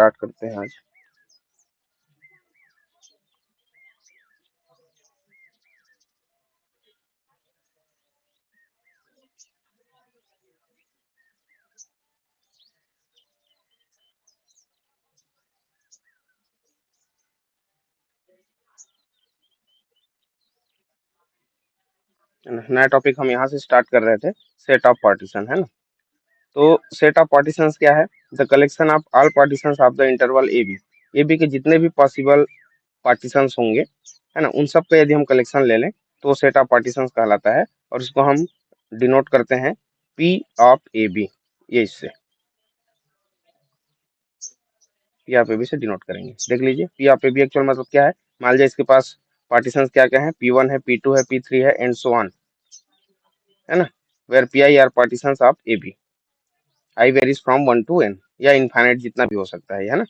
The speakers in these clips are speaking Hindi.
स्टार्ट करते हैं आज। नया टॉपिक हम यहाँ से स्टार्ट कर रहे थे, सेट ऑफ पार्टीशन, है ना। तो सेट ऑफ पार्टीशंस क्या है? The collection of all partitions of the interval A B. A B के जितने भी पॉसिबल पार्टीशंस होंगे, है ना, उन सब का यदि हम कलेक्शन ले लें तो वो सेट ऑफ पार्टीशंस कहलाता है। और इसको हम डिनोट करते हैं पी ऑफ ए बी। ये इससे पी ऑफ ए बी से डिनोट करेंगे। देख लीजिए, P of A B actual मतलब क्या है। मान लीजिए इसके पास पार्टीशंस क्या क्या है, P1 है, P2 है, P3 है एंड सो ऑन, है ना। Where P I are partitions of A B. I varies from 1 to n, या इनफाइनाइट जितना भी हो सकता है ना।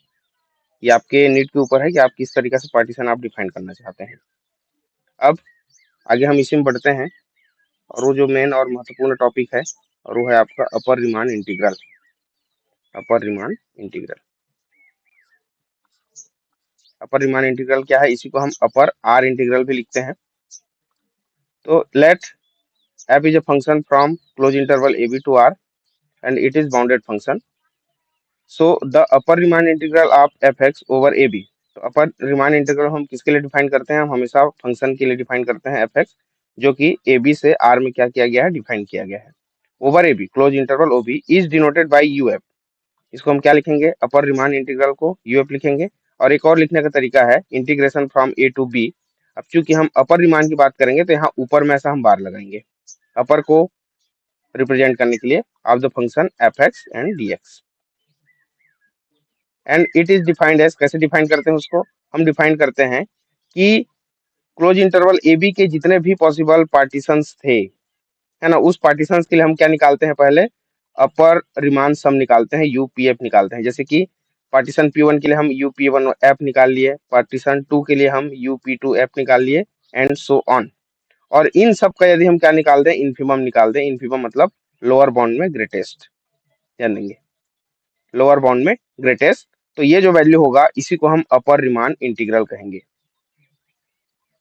ये आपके नीड के ऊपर है कि आप किस तरीके से पार्टीशन आप डिफाइन करना चाहते हैं। अब आगे हम इसी में बढ़ते हैं, और वो जो मेन और महत्वपूर्ण टॉपिक है, और वो है आपका अपर रिमान इंटीग्रल। अपर रिमान इंटीग्रल, अपर रिमान इंटीग्रल क्या है? इसी को हम अपर आर इंटीग्रल भी लिखते हैं। तो late f is a function from closed interval ab to r and it is bounded function. So the upper Riemann integral of fx over ab. तो अपर रिमान इंटीग्रल हम किसके लिए डिफाइन करते हैं? हम हमेशा फंक्शन के लिए डिफाइन करते हैं fx, जो कि ab से r में क्या किया गया है, डिफाइन किया गया है। Over ab close interval ob is denoted bye uf। इसको हम क्या लिखेंगे? अपर रिमान इंटीग्रल को uf लिखेंगे। और एक और लिखने का तरीका है integration from a to b। अब चूंकि हम अपर रिमान की बात करेंगे तो यहाँ ऊपर में ऐसा हम बार लगाएंगे अपर को रिप्रेजेंट करने के लिए of the function F X and D X. And it is defined as, कैसे डिफाइन करते हैं उसको? हम डिफाइन करते हैं कि क्लोज इंटरवल ए बी के जितने भी पॉसिबल पार्टीशंस थे, है ना, उस पार्टीशंस के लिए हम क्या निकालते हैं? पहले अपर रिमान सम निकालते हैं, यूपीएफ निकालते हैं। जैसे कि पार्टीशन P1 के लिए हम UP1F निकाल लिए, पार्टीशन 2 के लिए हम UP2F निकाल लिए एंड सो ऑन। और इन सब का यदि हम क्या निकाल दें? इन्फिमम निकाल दें। इन्फिमम मतलब लोअर बाउंड में ग्रेटेस्ट, जान लेंगे लोअर बाउंड में ग्रेटेस्ट। तो ये जो वैल्यू होगा इसी को हम अपर रिमान इंटीग्रल कहेंगे।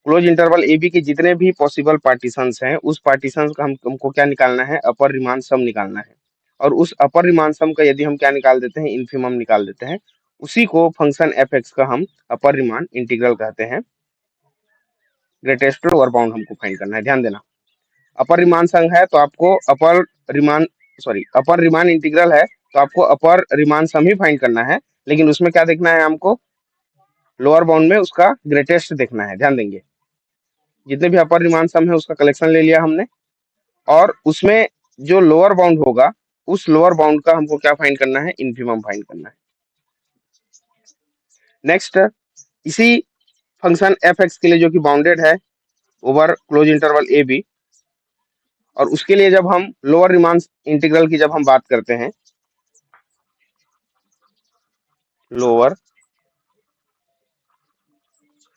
क्लोज इंटरवल ए बी के जितने भी पॉसिबल पार्टीशंस हैं, उस पार्टीशंस का हमको क्या निकालना है? अपर रिमान सम निकालना है। और उस अपर रिमान सम का यदि हम क्या निकाल देते हैं? इन्फिमम निकाल देते हैं। उसी को फंक्शन एफ एक्स का हम अपर रिमान इंटीग्रल कहते हैं। ग्रेटेस्ट लोअर बाउंड हमको फाइंड करना है, ध्यान देना। अपर रिमान सम है तो आपको रिमान अपर रिमान इंटीग्रल है तो आपको अपर रिमान सम ही फाइंड करना है। लेकिन उसमें क्या देखना है हमको? लोअर बाउंड में उसका ग्रेटेस्ट देखना है, ध्यान देंगे। जितने भी अपर रिमान सम है उसका कलेक्शन ले लिया हमने, और उसमें जो लोअर बाउंड होगा उस लोअर बाउंड का हमको क्या फाइंड करना है? इन्फिमम फाइंड करना है। नेक्स्ट, इसी फंक्शन एफ एक्स के लिए जो कि बाउंडेड है over closed interval A B, और उसके लिए जब हम लोअर रिमान इंटीग्रल की जब हम बात करते हैं, लोअर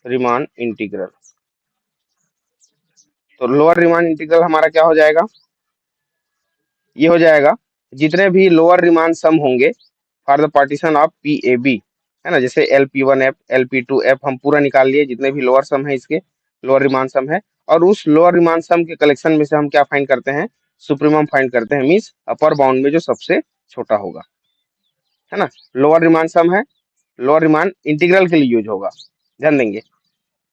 रिमान इंटीग्रल, तो लोअर रिमान इंटीग्रल हमारा क्या हो जाएगा? ये हो जाएगा जितने भी लोअर रिमान सम होंगे for the partition of P A B, है ना। जैसे LP1F LP2F हम पूरा निकाल लिए, जितने भी लोअर सम है इसके लोअर रिमान सम है। और उस लोअर रिमान सम के कलेक्शन में से हम क्या फाइंड करते हैं? सुप्रीमम फाइंड करते हैं, मीन्स अपर बाउंड में जो सबसे छोटा होगा, है ना। लोअर रिमान सम है, लोअर रिमान इंटीग्रल के लिए यूज होगा, ध्यान देंगे।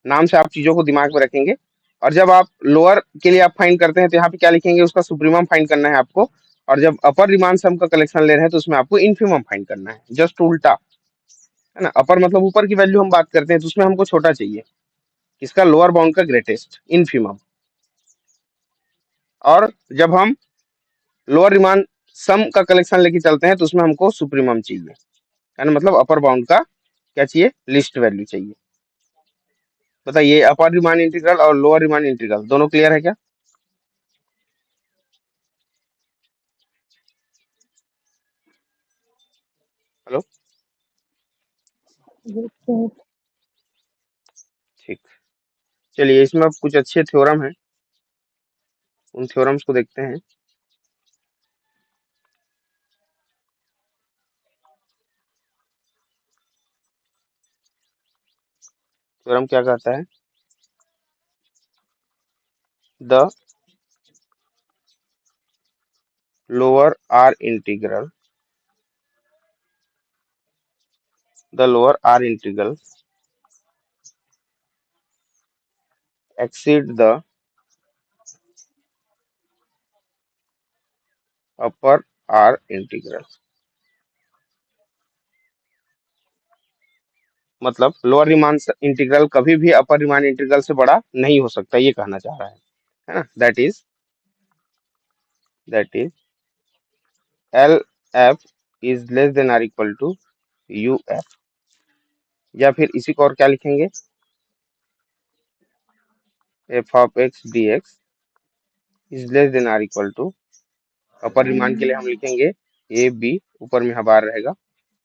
नाम से आप चीजों को दिमाग में रखेंगे। और जब आप लोअर के लिए आप फाइंड करते हैं तो यहाँ पे क्या लिखेंगे? उसका सुप्रीमम फाइंड करना है आपको। और जब अपर रिमान सम का कलेक्शन ले रहे हैं तो उसमें आपको इन्फिमम फाइंड करना है, जस्ट उल्टा, है ना। अपर मतलब ऊपर की वैल्यू हम बात करते हैं तो उसमें हमको छोटा चाहिए, किसका? लोअर बाउंड का ग्रेटेस्ट, इन्फिमम। और जब हम लोअर रिमान सम का कलेक्शन लेके चलते हैं तो उसमें हमको सुप्रीमम चाहिए, है ना। मतलब अपर बाउंड का क्या चाहिए? लिस्ट वैल्यू चाहिए। बताइए, अपर रिमान इंटीग्रल और लोअर रिमान इंटीग्रल दोनों क्लियर है क्या? हेलो, ठीक। चलिए, इसमें अब कुछ अच्छे थ्योरम हैं, उन थ्योरम्स को देखते हैं। थ्योरम क्या कहता है? The lower R integral exceed the upper R integral. मतलब लोअर रीमान इंटीग्रल कभी भी अपर रीमान इंटीग्रल से बड़ा नहीं हो सकता, ये कहना चाह रहा है ना। That is L F is less than or equal to U F, या फिर इसी को और क्या लिखेंगे, F of x D x is less than or equal to, upper Riemann के लिए हम लिखेंगे ए बी, ऊपर में बार रहेगा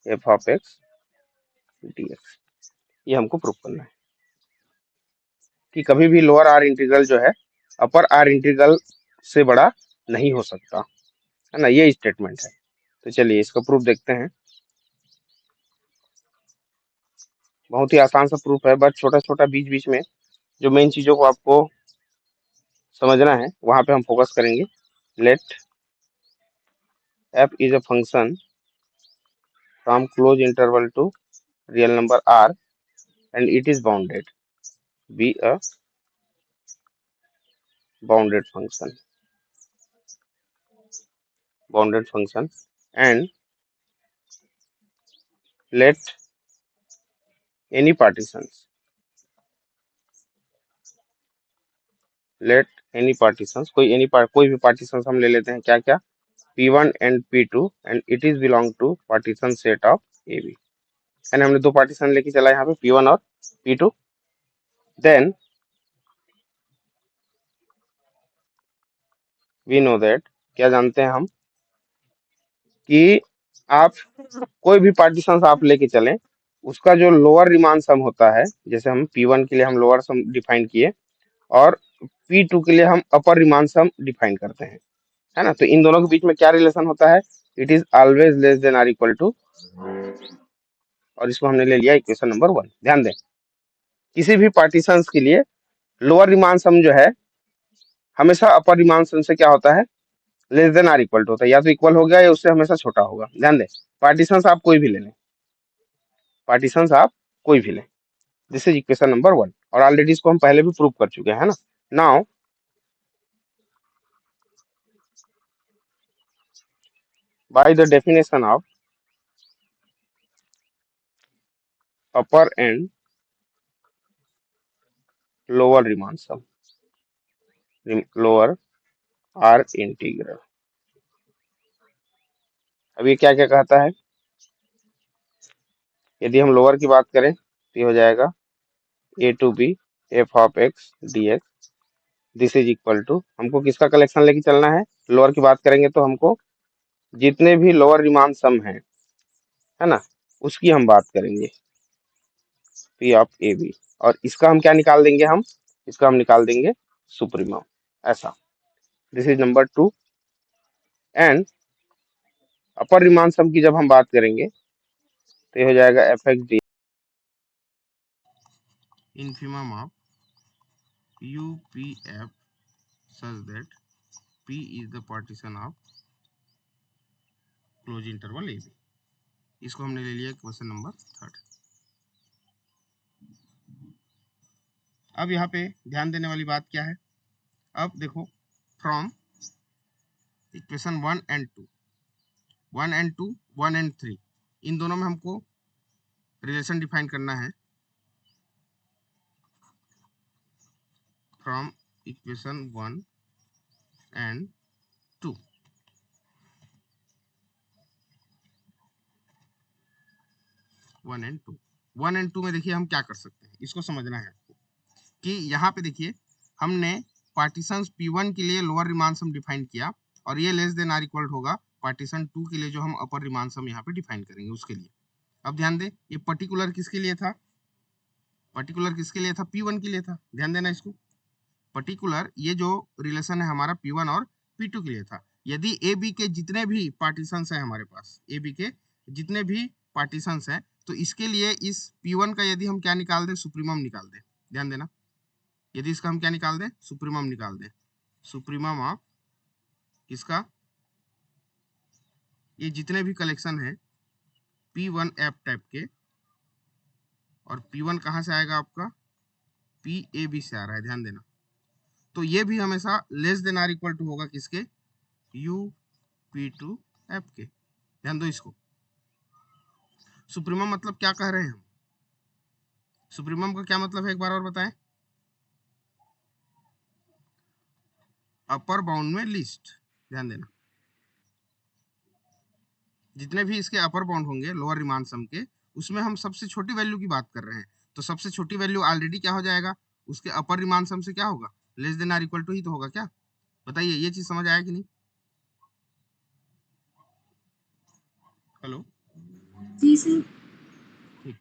F of x D x. ये हमको प्रूफ करना है कि कभी भी लोअर आर इंटीग्रल जो है अपर आर इंटीग्रल से बड़ा नहीं हो सकता, है ना, ये स्टेटमेंट है। तो चलिए इसका प्रूफ देखते हैं। बहुत ही आसान सा प्रूफ है, बट छोटा छोटा बीच बीच में जो मेन चीजों को आपको समझना है वहां पे हम फोकस करेंगे। Let F is a function from closed interval to real number R and it is bounded B a bounded function and let any partitions कोई भी पार्टीशन हम ले लेते हैं, क्या क्या, P1 and P2 and it is belong to partition set of A B. यानी हमने दो पार्टीशन लेके चला यहाँ पे P1 और P2। Then we know that, क्या जानते हैं हम, कि आप कोई भी पार्टीशन आप लेके चलें, उसका जो लोअर रिमान सम होता है, जैसे हम P1 के लिए हम लोअर सम डिफाइन किए और P2 के लिए हम अपर रिमान सम डिफाइन करते हैं, है ना। तो इन दोनों के बीच में क्या रिलेशन होता है, it is always less than or equal to, और इसको हमने ले लिया इक्वेशन नंबर 1। ध्यान दें, किसी भी पार्टीशन के लिए लोअर रिमान सम जो है हमेशा अपर रिमान सम से क्या होता है, less than or equal to होता है, या तो इक्वल हो गया या उससे हमेशा छोटा होगा। ध्यान दें, पार्टीशन आप कोई भी ले लें, दिस इज इक्वेशन नंबर 1, और ऑलरेडी इसको हम पहले भी प्रूव कर चुके हैं, है ना। Now by the definition of upper and lower Riemann sum, lower R integral, अब ये क्या क्या कहता है, यदि हम लोअर की बात करें तो ये हो जाएगा a to B F of x D x, this is equal to, हमको किसका कलेक्शन लेके चलना है, लोअर की बात करेंगे तो हमको जितने भी लोअर रिमान सम है ना, उसकी हम बात करेंगे पी ऑफ ए बी, और इसका हम क्या निकाल देंगे, इसका हम निकाल देंगे सुप्रीमम, ऐसा। This is number 2। And upper Riemann sum की जब हम बात करेंगे तो ये हो जाएगा f x d infimum of UPF such that P is the partition of closed interval AB। इसको हमने ले लिया क्वेश्चन नंबर 3। अब यहाँ पे ध्यान देने वाली बात क्या है, अब देखो फ्रॉम इक्वेशन 1 एंड 2, 1 एंड 3, इन दोनों में हमको रिलेशन डिफाइन करना है। From equation 1 and 2, 1 and 2, 1 and 2 में देखिए हम क्या कर सकते हैं, इसको समझना है आपको कि यहाँ पे देखिए हमने पार्टीशन P1 के लिए लोअर रिमान सम डिफाइन किया और ये लेस देन आर इक्वल होगा पार्टीशन 2 के लिए जो हम अपर रिमान सम यहाँ पे डिफाइन करेंगे उसके लिए। अब ध्यान दें, ये पर्टिकुलर किसके लिए था, P1 के लिए था। ध्यान देना इसको, पर्टिकुलर ये जो रिलेशन है हमारा P1 और P2 के लिए था। यदि ए बी के जितने भी पार्टीशंस हैं हमारे पास, ए बी के जितने भी पार्टीशंस हैं, तो इसके लिए इस P1 का यदि हम क्या निकाल दें, सुप्रीमम निकाल दें, ध्यान देना, यदि इसका हम क्या निकाल दें, सुप्रीमम निकाल दें, सुप्रीमम ऑफ किसका, ये जितने भी कलेक्शन है P1F टाइप के, और P1 कहाँ से आएगा आपका, PAB से आ रहा है, ध्यान देना। तो ये भी हमेशा less than or equal to होगा किसके, UP2F के। ध्यान दो इसको, सुप्रीमम मतलब क्या कह रहे हैं हम, सुप्रीमम का क्या मतलब है एक बार और बताएं, अपर बाउंड में लिस्ट, ध्यान देना, जितने भी इसके अपर बाउंड होंगे लोअर रिमांड सम के, उसमें हम सबसे छोटी वैल्यू की बात कर रहे हैं, तो सबसे छोटी वैल्यू ऑलरेडी क्या हो जाएगा, उसके अपर रिमांड सम से क्या होगा, less than or equal to ही तो होगा, क्या बताइए, ये चीज समझ आया कि नहीं। हेलो, जी सर। ठीक,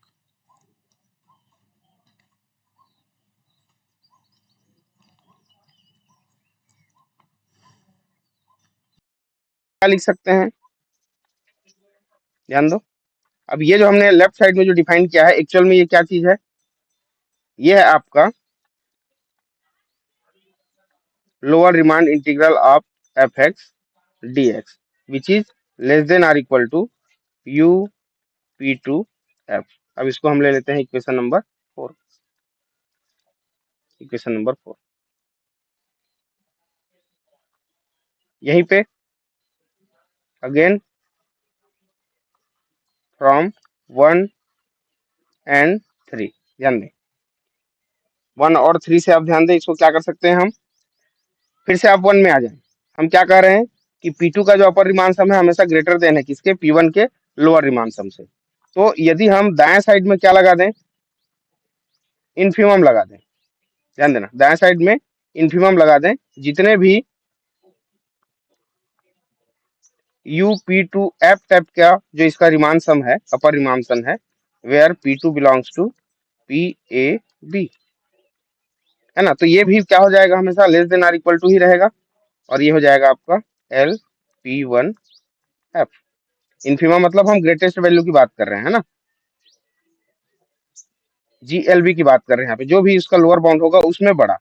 क्या लिख सकते हैं, ध्यान दो। अब ये जो हमने लेफ्ट साइड में जो डिफाइन किया है, एक्चुअल में ये क्या चीज है, ये है आपका lower Riemann integral of fx dx which is less than or equal to UP2F। अब इसको हम ले लेते हैं इक्वेशन नंबर 4, इक्वेशन नंबर 4, यहीं पे अगेन फ्रॉम 1 एंड 3, ध्यान दें 1 और 3 से आप ध्यान दें, इसको क्या कर सकते हैं हम, फिर से आप 1 में आ जाएं। हम क्या कह रहे हैं कि P2 का जो अपर रिमांड सम है हमेशा ग्रेटर देन है किसके, P1 के लोअर रिमांड सम से। तो यदि हम दाएं साइड में क्या लगा दें, इन्फीमम लगा दें, ध्यान देना, दाएं साइड में इन्फीमम लगा दें, जितने भी UP2F टाइप का जो इसका रिमांड सम है, अपर रिमांड सम है, where P2 belongs to PAB, है ना। तो ये भी क्या हो जाएगा, हमेशा less than or equal to ही रहेगा, और ये हो जाएगा आपका LP1F। इन्फीमा मतलब हम ग्रेटेस्ट वैल्यू की बात कर रहे हैं, है ना, GLB की बात कर रहे हैं यहाँ पे, जो भी इसका लोअर बाउंड होगा उसमें बड़ा।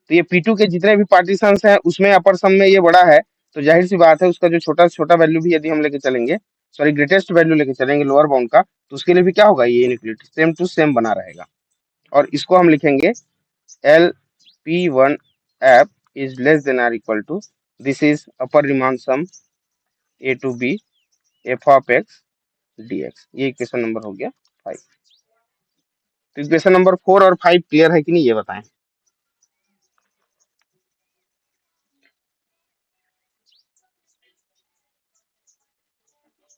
तो ये P2 के जितने भी पार्टीशन हैं उसमें अपर सम में ये बड़ा है, तो जाहिर सी बात है उसका जो छोटा से छोटा वैल्यू भी यदि हम लेके चलेंगे, सॉरी ग्रेटेस्ट वैल्यू लेके चलेंगे लोअर बाउंड का, तो उसके लिए भी क्या होगा, ये इनइक्वालिटी सेम टू सेम बना रहेगा। और इसको हम लिखेंगे LP1F is less than or equal to, this is upper Riemann sum A to B f of x dx। ये इक्वेशन नंबर हो गया 5। तो इक्वेशन नंबर 4 और 5 क्लियर है कि नहीं, ये बताएं।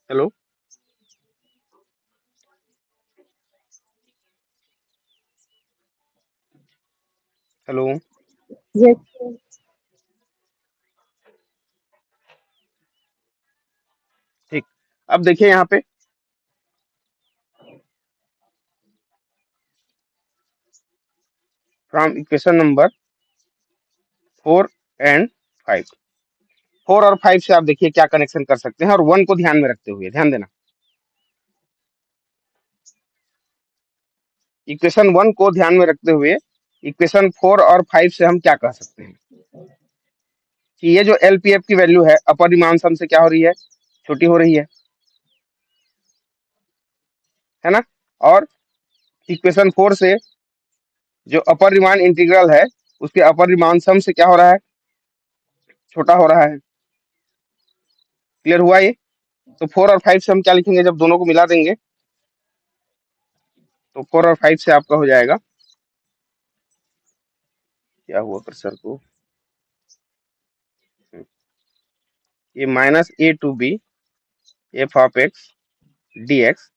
Hello, hello, yes sir. ठीक। अब देखिए यहाँ पे फ्रॉम इक्वेशन नंबर 4 एंड 5, 4 और 5 से आप देखिए क्या कनेक्शन कर सकते हैं, और 1 को ध्यान में रखते हुए, ध्यान देना, इक्वेशन 1 को ध्यान में रखते हुए इक्वेशन 4 और 5 से हम क्या कह सकते हैं कि ये जो LPF की वैल्यू है अपर रिमांड सम से क्या हो रही है, छोटी हो रही है ना। और इक्वेशन 4 से जो अपर रिमांड इंटीग्रल है उसके अपर रिमांड सम से क्या हो रहा है, छोटा हो रहा है। क्लियर हुआ ये। तो 4 और 5 से हम क्या लिखेंगे, जब दोनों को मिला देंगे तो 4 और 5 से आपका हो जाएगा, क्या हुआ कर्सर को, ये -A to B f of x dx,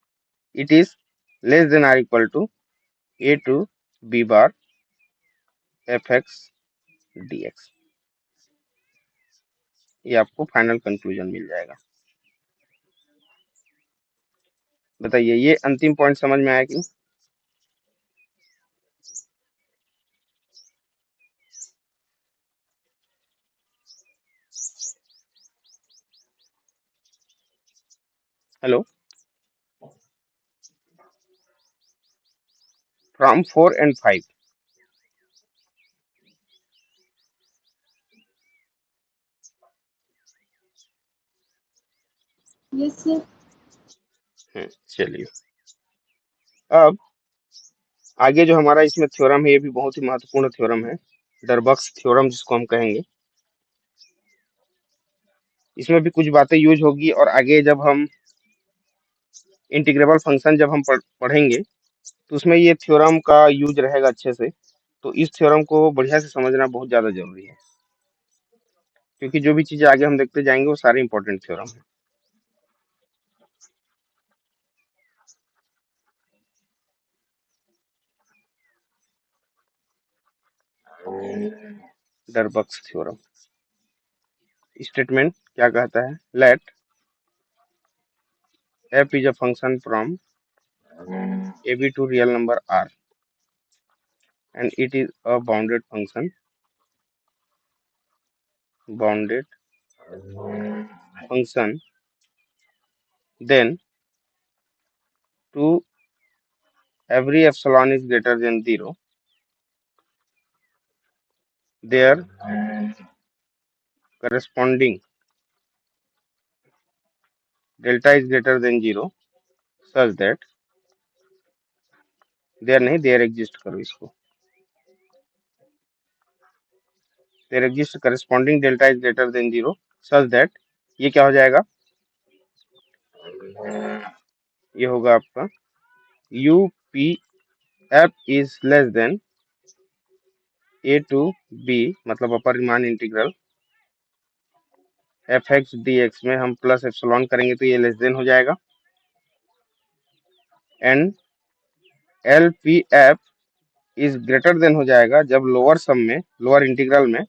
it is less than or equal to A to B bar fx dx। ये आपको फाइनल कंक्लूजन मिल जाएगा। बताइए ये अंतिम पॉइंट समझ में आया कि नहीं? Hello, from 4 and 5. Yes, sir. चलिए, अब आगे जो हमारा इसमें थ्योरम है, ये भी बहुत ही महत्वपूर्ण थ्योरम है, डरबक्स थ्योरम जिसको हम कहेंगे। इसमें भी कुछ बातें यूज होगी, और आगे जब हम इंटीग्रेबल फंक्शन जब हम पढ़ेंगे, तो उसमें ये थ्योरम का यूज रहेगा अच्छे से। तो इस थ्योरम को बढ़िया से समझना बहुत ज्यादा जरूरी है, क्योंकि जो भी चीजें आगे हम देखते जाएंगे वो सारे इंपॉर्टेंट थ्योरम है। डरबक्स थ्योरम स्टेटमेंट क्या कहता है? Let f is a function from ab to real number r, and it is a bounded function, then to every epsilon is greater than 0, their corresponding delta is greater than 0, such that there नहीं, there exist करो इसको, there exist corresponding delta is greater than 0, such that ये क्या हो जाएगा? ये होगा आपका u p f is less than a to b, मतलब upper Riemann integral f x D x में हम प्लस एप्सिलॉन करेंगे तो ये लेस देन हो जाएगा, and L P F is greater than हो जाएगा जब लोअर सम में, लोअर इंटीग्रल में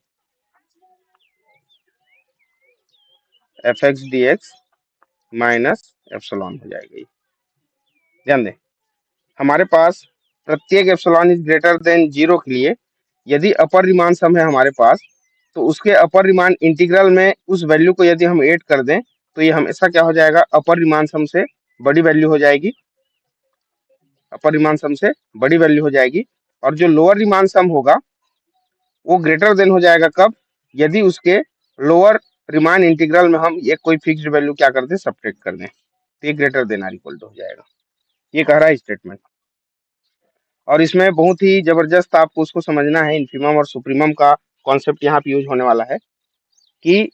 F x D x minus epsilon हो जाएगी। ध्यान दें, हमारे पास प्रत्येक एप्सिलॉन इज ग्रेटर देन 0 के लिए यदि अपर रीमान सम है हमारे पास, तो उसके अपर रीमान इंटीग्रल में उस वैल्यू को यदि हम ऐड कर दें, तो ये हमेशा क्या हो जाएगा? अपर रीमान सम से बड़ी वैल्यू हो जाएगी, अपर रीमान सम से बड़ी वैल्यू हो जाएगी। और जो लोअर रीमान सम होगा वो ग्रेटर देन हो जाएगा कब? यदि उसके लोअर रीमान इंटीग्रल में हम ये कोई फिक्स्ड वैल्यू क्या कर दें? सब्ट्रैक्ट कर दें, तो ये greater than or equal to हो जाएगा। ये कह रहा है स्टेटमेंट, और इसमें बहुत ही जबरदस्त आपको उसको समझना है। इन्फीमम और सुप्रीमम का कॉन्सेप्ट यहाँ पे यूज होने वाला है कि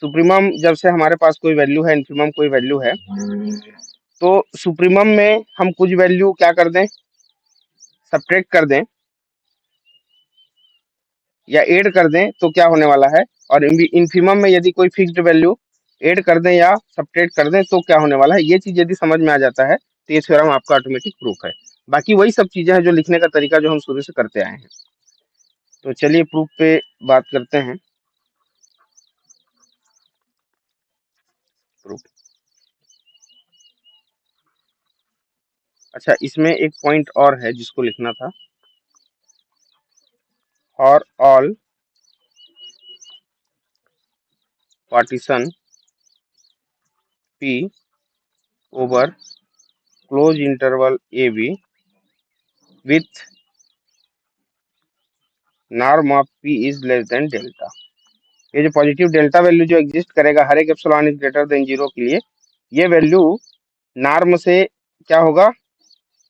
सुप्रीमम जब से हमारे पास कोई वैल्यू है, इन्फीमम कोई वैल्यू है, तो सुप्रीमम में हम कुछ वैल्यू क्या कर दें? सब्ट्रैक्ट कर दें या ऐड कर दें, तो क्या होने वाला है? और इन्फीमम में यदि कोई फिक्स्ड वैल्यू ऐड कर दें या सब्ट्रैक्ट कर दें, तो क्या होने वाला है? ये चीज यदि समझ में आ जाता है तो ये थ्योरम आपका ऑटोमेटिक प्रूफ है। बाकी वही सब चीजें हैं जो लिखने का तरीका जो हम शुरू से करते आए हैं। तो चलिए प्रूफ पे बात करते हैं। प्रूफ, अच्छा, इसमें एक पॉइंट और है जिसको लिखना था, और all partition P over close interval AB with norm of P is less than delta। ये जो पॉजिटिव डेल्टा वैल्यू जो एग्जिस्ट करेगा हर एक एप्सिलॉन इज ग्रेटर देन 0 के लिए, ये वैल्यू नॉर्म से क्या होगा?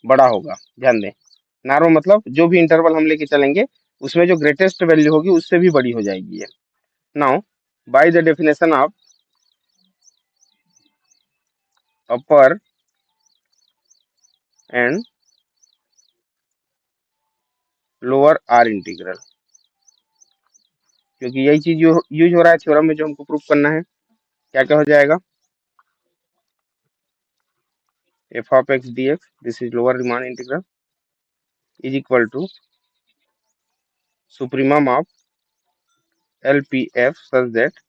बड़ा होगा। ध्यान दें, नॉर्म मतलब जो भी इंटरवल हम लेके चलेंगे उसमें जो ग्रेटेस्ट वैल्यू होगी उससे भी बड़ी हो जाएगी ये। Now by the definition of upper and lower R integral, क्योंकि यही चीज यूज हो रहा है थ्योरम में जो हमको प्रूफ करना है। क्या क्या हो जाएगा? F of x D x, this is lower Riemann integral, is equal to supremum of L P F such that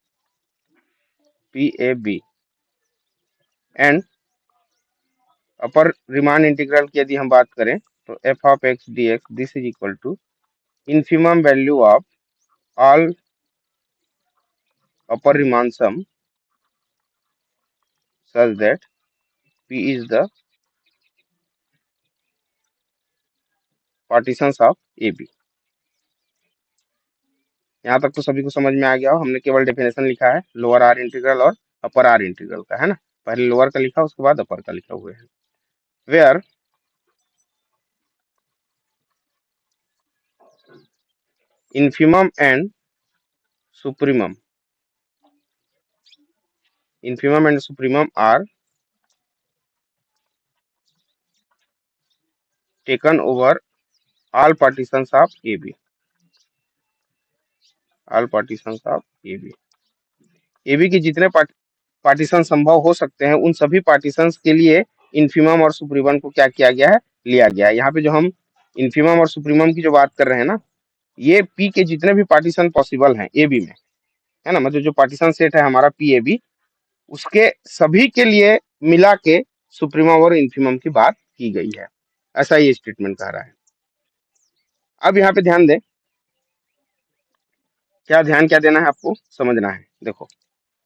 P A B, and upper Riemann integral की यदि हम बात करें तो F of x D x, this is equal to infimum value of all upper Riemann sum such that P is the partitions of A B. यहाँ तक तो सभी को समझ में आ गया हो। हमने केवल डेफिनेशन लिखा है लोअर आर इंटीग्रल और अपर आर इंटीग्रल का, है ना। पहले लोअर का लिखा, उसके बाद अपर का लिखा हुआ है। Where infimum and supremum are taken over all partitions of AB, all partitions of AB। AB की जितने पार्टीशन संभव हो सकते हैं उन सभी पार्टीशंस के लिए इन्फीमम और सुप्रीमम को क्या किया गया है, लिया गया है। यहाँ पे जो हम इन्फीमम और सुप्रीमम की जो बात कर रहे हैं ना, ये P के जितने भी पार्टीशन पॉसिबल हैं AB में, है ना, मतलब जो पार्टीशन सेट है हमारा PAB, उसके सभी के लिए मिला के सुप्रीमम और इन्फीमम की बात की गई है, ऐसा ये स्टेटमेंट कह रहा है। अब यहाँ पे ध्यान दें, क्या देना है आपको, समझना है। देखो,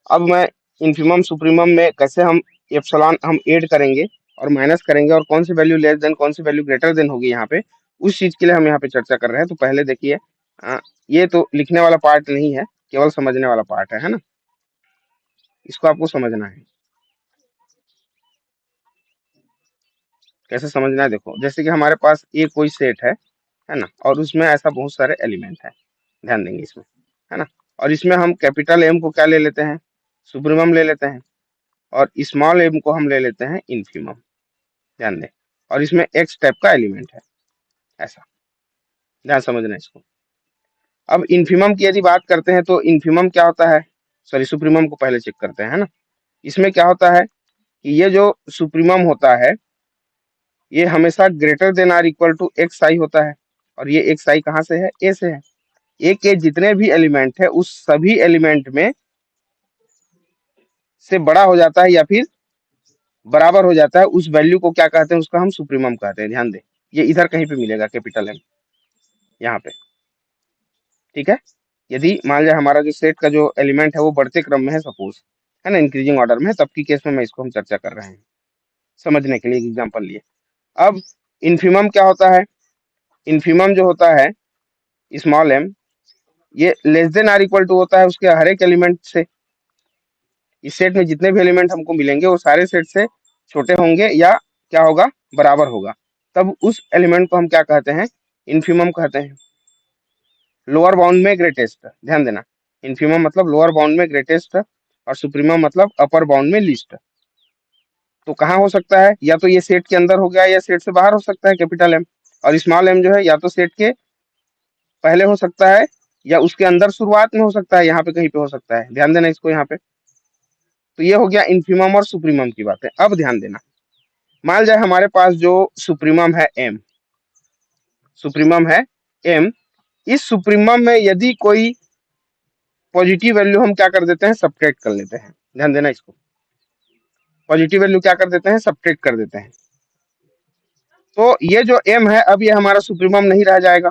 अब मैं इन्फीमम सुप्रीमम में कैसे हम एप्सिलॉन हम ऐड करेंगे और माइनस करेंगे, और कौन सी वैल्यू लेस देन कौन सी वैल्यू ग्रेटर देन होगी यहाँ पे, उस चीज के लिए हम यहाँ पे चर्चा कर रहे हैं। तो पहले देखिए, ये तो लिखने वाला पार्ट नहीं है, केवल समझने वाला पार्ट है ना। इसको आपको समझना है। कैसे समझना है, देखो, जैसे कि हमारे पास ये कोई सेट है ना, और उसमें ऐसा बहुत सारे एलिमेंट है, ध्यान देंगे इसमें, है ना। और इसमें हम कैपिटल एम को क्या ले लेते हैं, सुप्रीमम ले लेते हैं, और स्मॉल एम को हम ले लेते हैं इन्फीमम, ध्यान दें। और इसमें एक्स टाइप का एलिमेंट है, ऐसा ध्यान समझना इसको। अब इन्फीमम की यदि बात करते हैं तो इन्फीमम क्या होता है, सॉरी सुप्रीमम को पहले चेक करते हैं, है ना। इसमें क्या होता है कि ये जो सुप्रीमम होता है ये हमेशा greater than or equal to x i होता है, और ये एक्स आई कहाँ से है, ए से है। ए के जितने भी एलिमेंट है उस सभी एलिमेंट में से बड़ा हो जाता है या फिर बराबर हो जाता है, उस वैल्यू को क्या कहते हैं, उसका हम सुप्रीमम कहते हैं। ध्यान दें, ये इधर कहीं पे मिलेगा कैपिटल एम, यहाँ पे, ठीक है। यदि मान लिया हमारा जो सेट का जो एलिमेंट है वो बढ़ते क्रम में है, सपोज, है ना, इंक्रीजिंग ऑर्डर में है, तब की केस में मैं इसको हम चर्चा कर रहे हैं समझने के लिए, एग्जाम्पल लिए। अब इन्फीमम क्या होता है, इन्फीमम जो होता है स्मॉल एम, ये less than or equal to होता है उसके हर एक एलिमेंट से। इस सेट में जितने भी एलिमेंट हमको मिलेंगे वो सारे सेट से छोटे होंगे या क्या होगा, बराबर होगा, तब उस एलिमेंट को हम क्या कहते हैं, इन्फीमम कहते हैं। लोअर बाउंड में ग्रेटेस्ट, ध्यान देना, इन्फीमम मतलब लोअर बाउंड में ग्रेटेस्ट, और सुप्रीमम मतलब अपर बाउंड में लीस्ट। तो कहाँ हो सकता है, या तो ये सेट के अंदर हो गया या सेट से बाहर हो सकता है कैपिटल एम, और स्मॉल एम जो है या तो सेट के पहले हो सकता है या उसके अंदर शुरुआत में हो सकता है, यहाँ पे कहीं पे हो सकता है, ध्यान देना इसको यहाँ पे। तो ये हो गया इन्फीमम और सुप्रीमम की बातें। अब ध्यान देना, मान जाए हमारे पास जो सुप्रीमम है एम, सुप्रीमम है एम, इस सुप्रीमम में यदि कोई पॉजिटिव वैल्यू हम क्या कर देते हैं, सब्ट्रैक्ट कर लेते हैं, ध्यान देना इसको, पॉजिटिव वैल्यू क्या कर देते हैं, सब्ट्रैक्ट कर देते हैं, तो ये जो एम है अब ये हमारा सुप्रीमम नहीं रह जाएगा।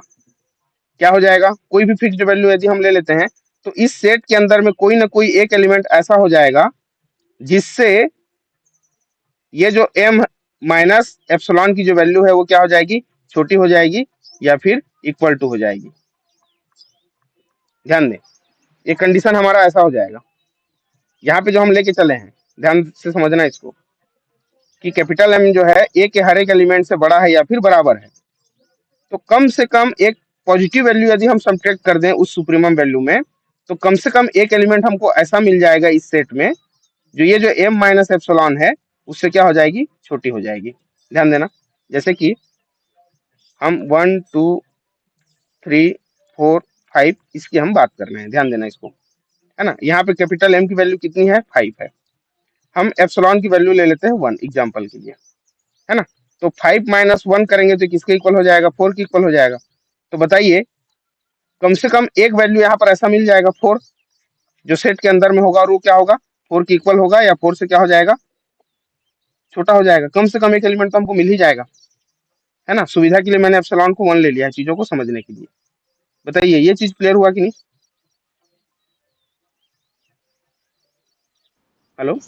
क्या हो जाएगा, कोई भी फिक्स्ड वैल्यू यदि हम ले लेते हैं तो इस सेट के अंदर में कोई ना कोई एक एलिमेंट ऐसा हो जाएगा जिससे ये जो एम माइनस एप्सिलॉन की जो वैल्यू है वो क्या हो जाएगी, छोटी हो जाएगी या फिर इक्वल टू हो जाएगी। ध्यान दें, ये कंडीशन हमारा ऐसा हो जाएगा, यहाँ पे जो हम लेके चले हैं, ध्यान से समझना इसको, कि कैपिटल एम जो है ए के हर एक एलिमेंट से बड़ा है या फिर बराबर है। तो कम से कम एक पॉजिटिव वैल्यू यदि हम सब्ट्रैक्ट कर दें उस सुप्रीमम वैल्यू में, तो कम से कम एक एलिमेंट हमको ऐसा मिल जाएगा इस सेट में जो ये जो एम माइनस एप्सिलॉन है उससे क्या हो जाएगी, छोटी हो जाएगी। ध्यान देना, जैसे कि हम 1 2 3 4 5 इसकी हम बात कर रहे हैं, ध्यान देना इसको, है ना। यहाँ पे कैपिटल एम की वैल्यू कितनी है, 5 है। हम एप्सिलॉन की वैल्यू ले लेते हैं 1 एग्जाम्पल के लिए, है ना। तो 5 माइनस 1 करेंगे तो किसके इक्वल हो जाएगा, 4 के इक्वल हो जाएगा। तो बताइए, कम से कम एक वैल्यू यहाँ पर ऐसा मिल जाएगा 4 जो सेट के अंदर में होगा, और वो क्या होगा, 4 के इक्वल होगा या 4 से क्या हो जाएगा, छोटा हो जाएगा। कम से कम एक एलिमेंट तो हमको मिल ही जाएगा, है ना। सुविधा के लिए मैंने एप्सिलॉन को 1 ले लिया है चीजों को समझने के लिए। बताइए ये चीज क्लियर हुआ कि नहीं, हेलो,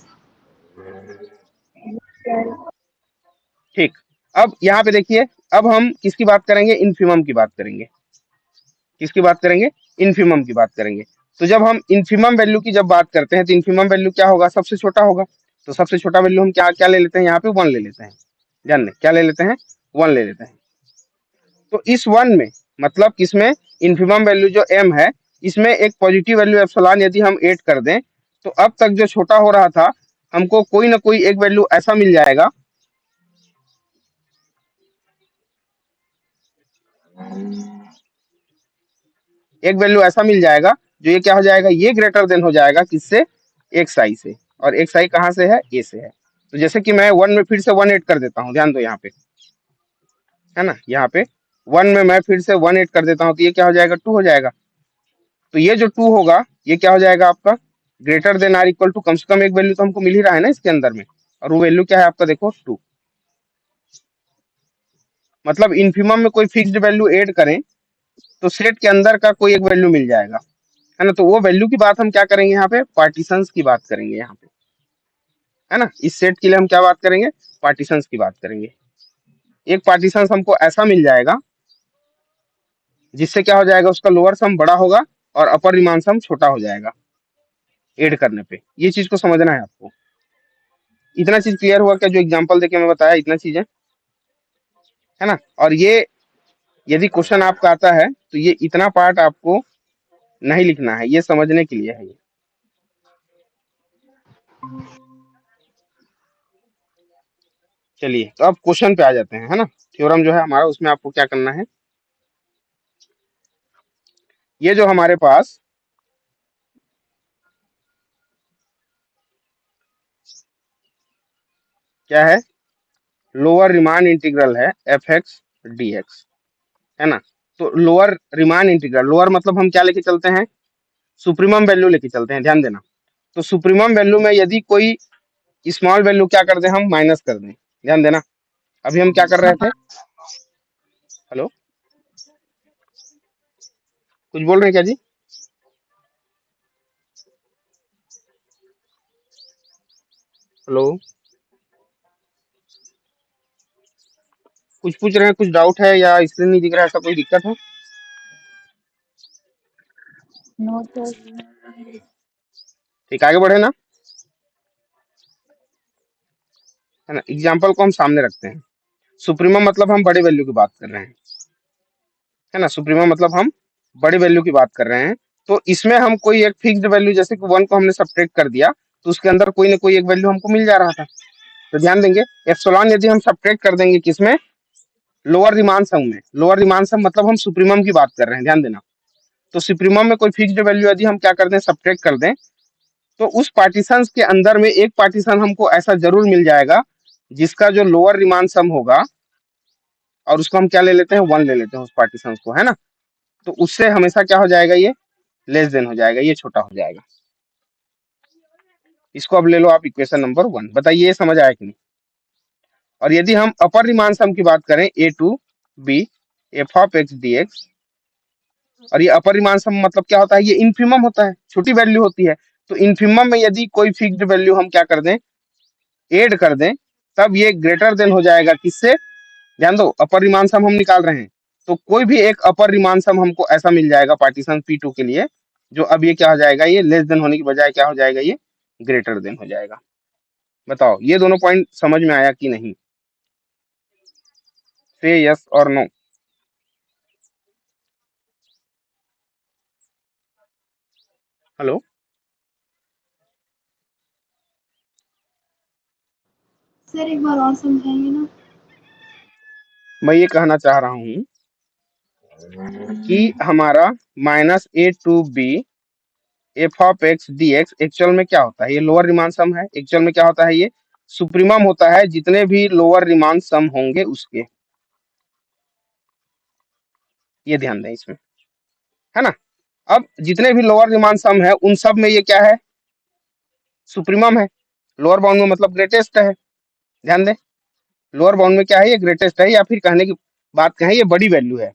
ठीक। अब यहाँ पे देखिए, अब हम किसकी बात करेंगे, इन्फिमम की बात करेंगे। किसकी बात करेंगे, इन्फिमम की बात करेंगे। तो जब हम इन्फिमम वैल्यू की जब बात करते हैं तो इन्फिमम वैल्यू क्या होगा, सबसे छोटा होगा। तो सबसे छोटा वैल्यू हम क्या क्या ले लेते हैं, यहाँ पे 1 ले लेते हैं। ध्यान दें, क्या ले लेते हैं, 1 ले लेते हैं। तो इस 1 में मतलब किसमें, इन्फिमम वैल्यू जो m है, इसमें एक पॉजिटिव वैल्यू एप्सिलॉन यदि हम ऐड कर दें, तो अब तक जो छोटा हो रहा था, हमको कोई ना कोई एक वैल्यू ऐसा मिल जाएगा, एक वैल्यू ऐसा मिल जाएगा जो ये क्या हो जाएगा, ये ग्रेटर देन हो जाएगा किससे, एक्स आई से। और एक्स आई कहाँ से है, ए से है। तो जैसे कि मैं 1 में फिर से 1 ऐड कर देता हूँ, ध्यान दो यहाँ पे, है ना, यहाँ पे 1 में मैं फिर से 1 ऐड कर देता हूँ, तो ये क्या हो जाएगा, 2 हो जाएगा। तो ये जो 2 होगा, ये क्या हो जाएगा आपका, greater than or equal to, कम से कम एक वैल्यू तो हमको मिल ही रहा है ना इसके अंदर में, और वो वैल्यू क्या है आपका, देखो 2। मतलब इन्फिमम में कोई फिक्स्ड वैल्यू ऐड करें तो सेट के अंदर का कोई एक वैल्यू मिल जाएगा, है ना। तो वो वैल्यू की बात हम क्या करेंगे, यहाँ पे पार्टीशंस की बात करेंगे यहाँ पे, है ना। इस सेट के लिए हम क्या बात करेंगे, पार्टीशंस की बात करेंगे। एक पार्टीशन हमको ऐसा मिल जाएगा जिससे क्या हो जाएगा, उसका लोअर सम बड़ा होगा और अपर रिमांड सम छोटा हो जाएगा ऐड करने पे। ये चीज को समझना है आपको। इतना चीज क्लियर हुआ क्या, जो एग्जांपल देके मैं बताया, इतना चीजें, है ना। और ये यदि क्वेश्चन आपका आता है तो ये इतना पार्ट आपको नहीं लिखना है, ये समझने के लिए है ये। चलिए, तो अब क्वेश्चन पे आ जाते हैं, है ना। थ्योरम जो है हमारा, उसमें आपको क्या करना है, ये जो हमारे पास क्या है, लोअर रिमान इंटीग्रल है एफ एक्स डी एक्स, है ना। तो लोअर रिमान इंटीग्रल, लोअर मतलब हम क्या लेके चलते हैं, सुप्रीमम वैल्यू लेके चलते हैं, ध्यान देना। तो सुप्रीमम वैल्यू में यदि कोई स्मॉल वैल्यू क्या कर दें, हम माइनस कर दें, ध्यान देना। अभी हम क्या कर रहे थे, हेलो, कुछ बोल रहे हैं क्या जी, हेलो, कुछ पूछ रहे हैं, कुछ डाउट है या स्क्रीन नहीं दिख रहा है, ऐसा कोई दिक्कत है। No sir. ठीक, आगे बढ़े ना, है ना। एग्जाम्पल को हम सामने रखते हैं। सुप्रीमम मतलब हम बड़े वैल्यू की बात कर रहे हैं, है ना। सुप्रीमम मतलब हम बड़ी वैल्यू की बात कर रहे हैं। तो इसमें हम कोई एक फिक्स्ड वैल्यू, जैसे कि 1 को हमने सब्ट्रैक्ट कर दिया, तो उसके अंदर कोई ना कोई एक वैल्यू हमको मिल जा रहा था। तो ध्यान देंगे, एप्सिलॉन यदि हम सब्ट्रैक्ट कर देंगे किसमें, लोअर रिमांड सम में। लोअर रिमांड सम मतलब हम सुप्रीमम की बात कर रहे हैं, ध्यान देना। तो सुप्रीमम में कोई फिक्स्ड वैल्यू यदि हम क्या कर दें, सब्ट्रैक्ट कर दें, तो उस पार्टीशन के अंदर में एक पार्टीशन हमको ऐसा जरूर मिल जाएगा जिसका जो लोअर रिमांड सम होगा, और उसको हम क्या ले लेते हैं, 1 ले लेते हैं उस पार्टीशन को, है ना। तो उससे हमेशा क्या हो जाएगा, ये लेस देन हो जाएगा, ये छोटा हो जाएगा। इसको अब ले लो आप इक्वेशन नंबर 1, बताइए ये समझ आया कि नहीं। और यदि हम अपर रिमांड सम की बात करें, a to B F of x D x, और ये अपर रिमांड सम मतलब क्या होता है, ये इनफिमम होता है, छोटी वैल्यू होती है। तो इनफिमम में यदि कोई फिक्स्ड वैल्यू हम क्या कर दें, ऐड कर दें, तब ये ग्रेटर देन हो जाएगा किससे, ध्यान दो, अपर रिमांड सम हम निकाल रहे हैं। तो कोई भी एक अपर रिमांड सम हमको ऐसा मिल जाएगा पार्टीशन P2 के लिए, जो अब ये क्या हो जाएगा, ये लेस देन होने की बजाय क्या हो जाएगा, ये ग्रेटर देन हो जाएगा। बताओ ये दोनों पॉइंट समझ में आया कि नहीं, से यस और नो। हेलो, सर एक बार और समझाएंगे ना। मैं ये कहना चाह रहा हूं कि हमारा -a to b F of x D x actual में क्या होता है, ये लोअर रिमांड सम है। एक्चुअल में क्या होता है, ये सुप्रीमम होता है जितने भी लोअर रिमांड सम होंगे उसके, ये ध्यान दें इसमें, है ना। अब जितने भी लोअर रिमांड सम है उन सब में ये क्या है, सुप्रीमम है। लोअर बाउंड में मतलब ग्रेटेस्ट है, ध्यान दें। लोअर बाउंड में क्या है, ये ग्रेटेस्ट है, या फिर कहने की बात कहें ये बड़ी वैल्यू है।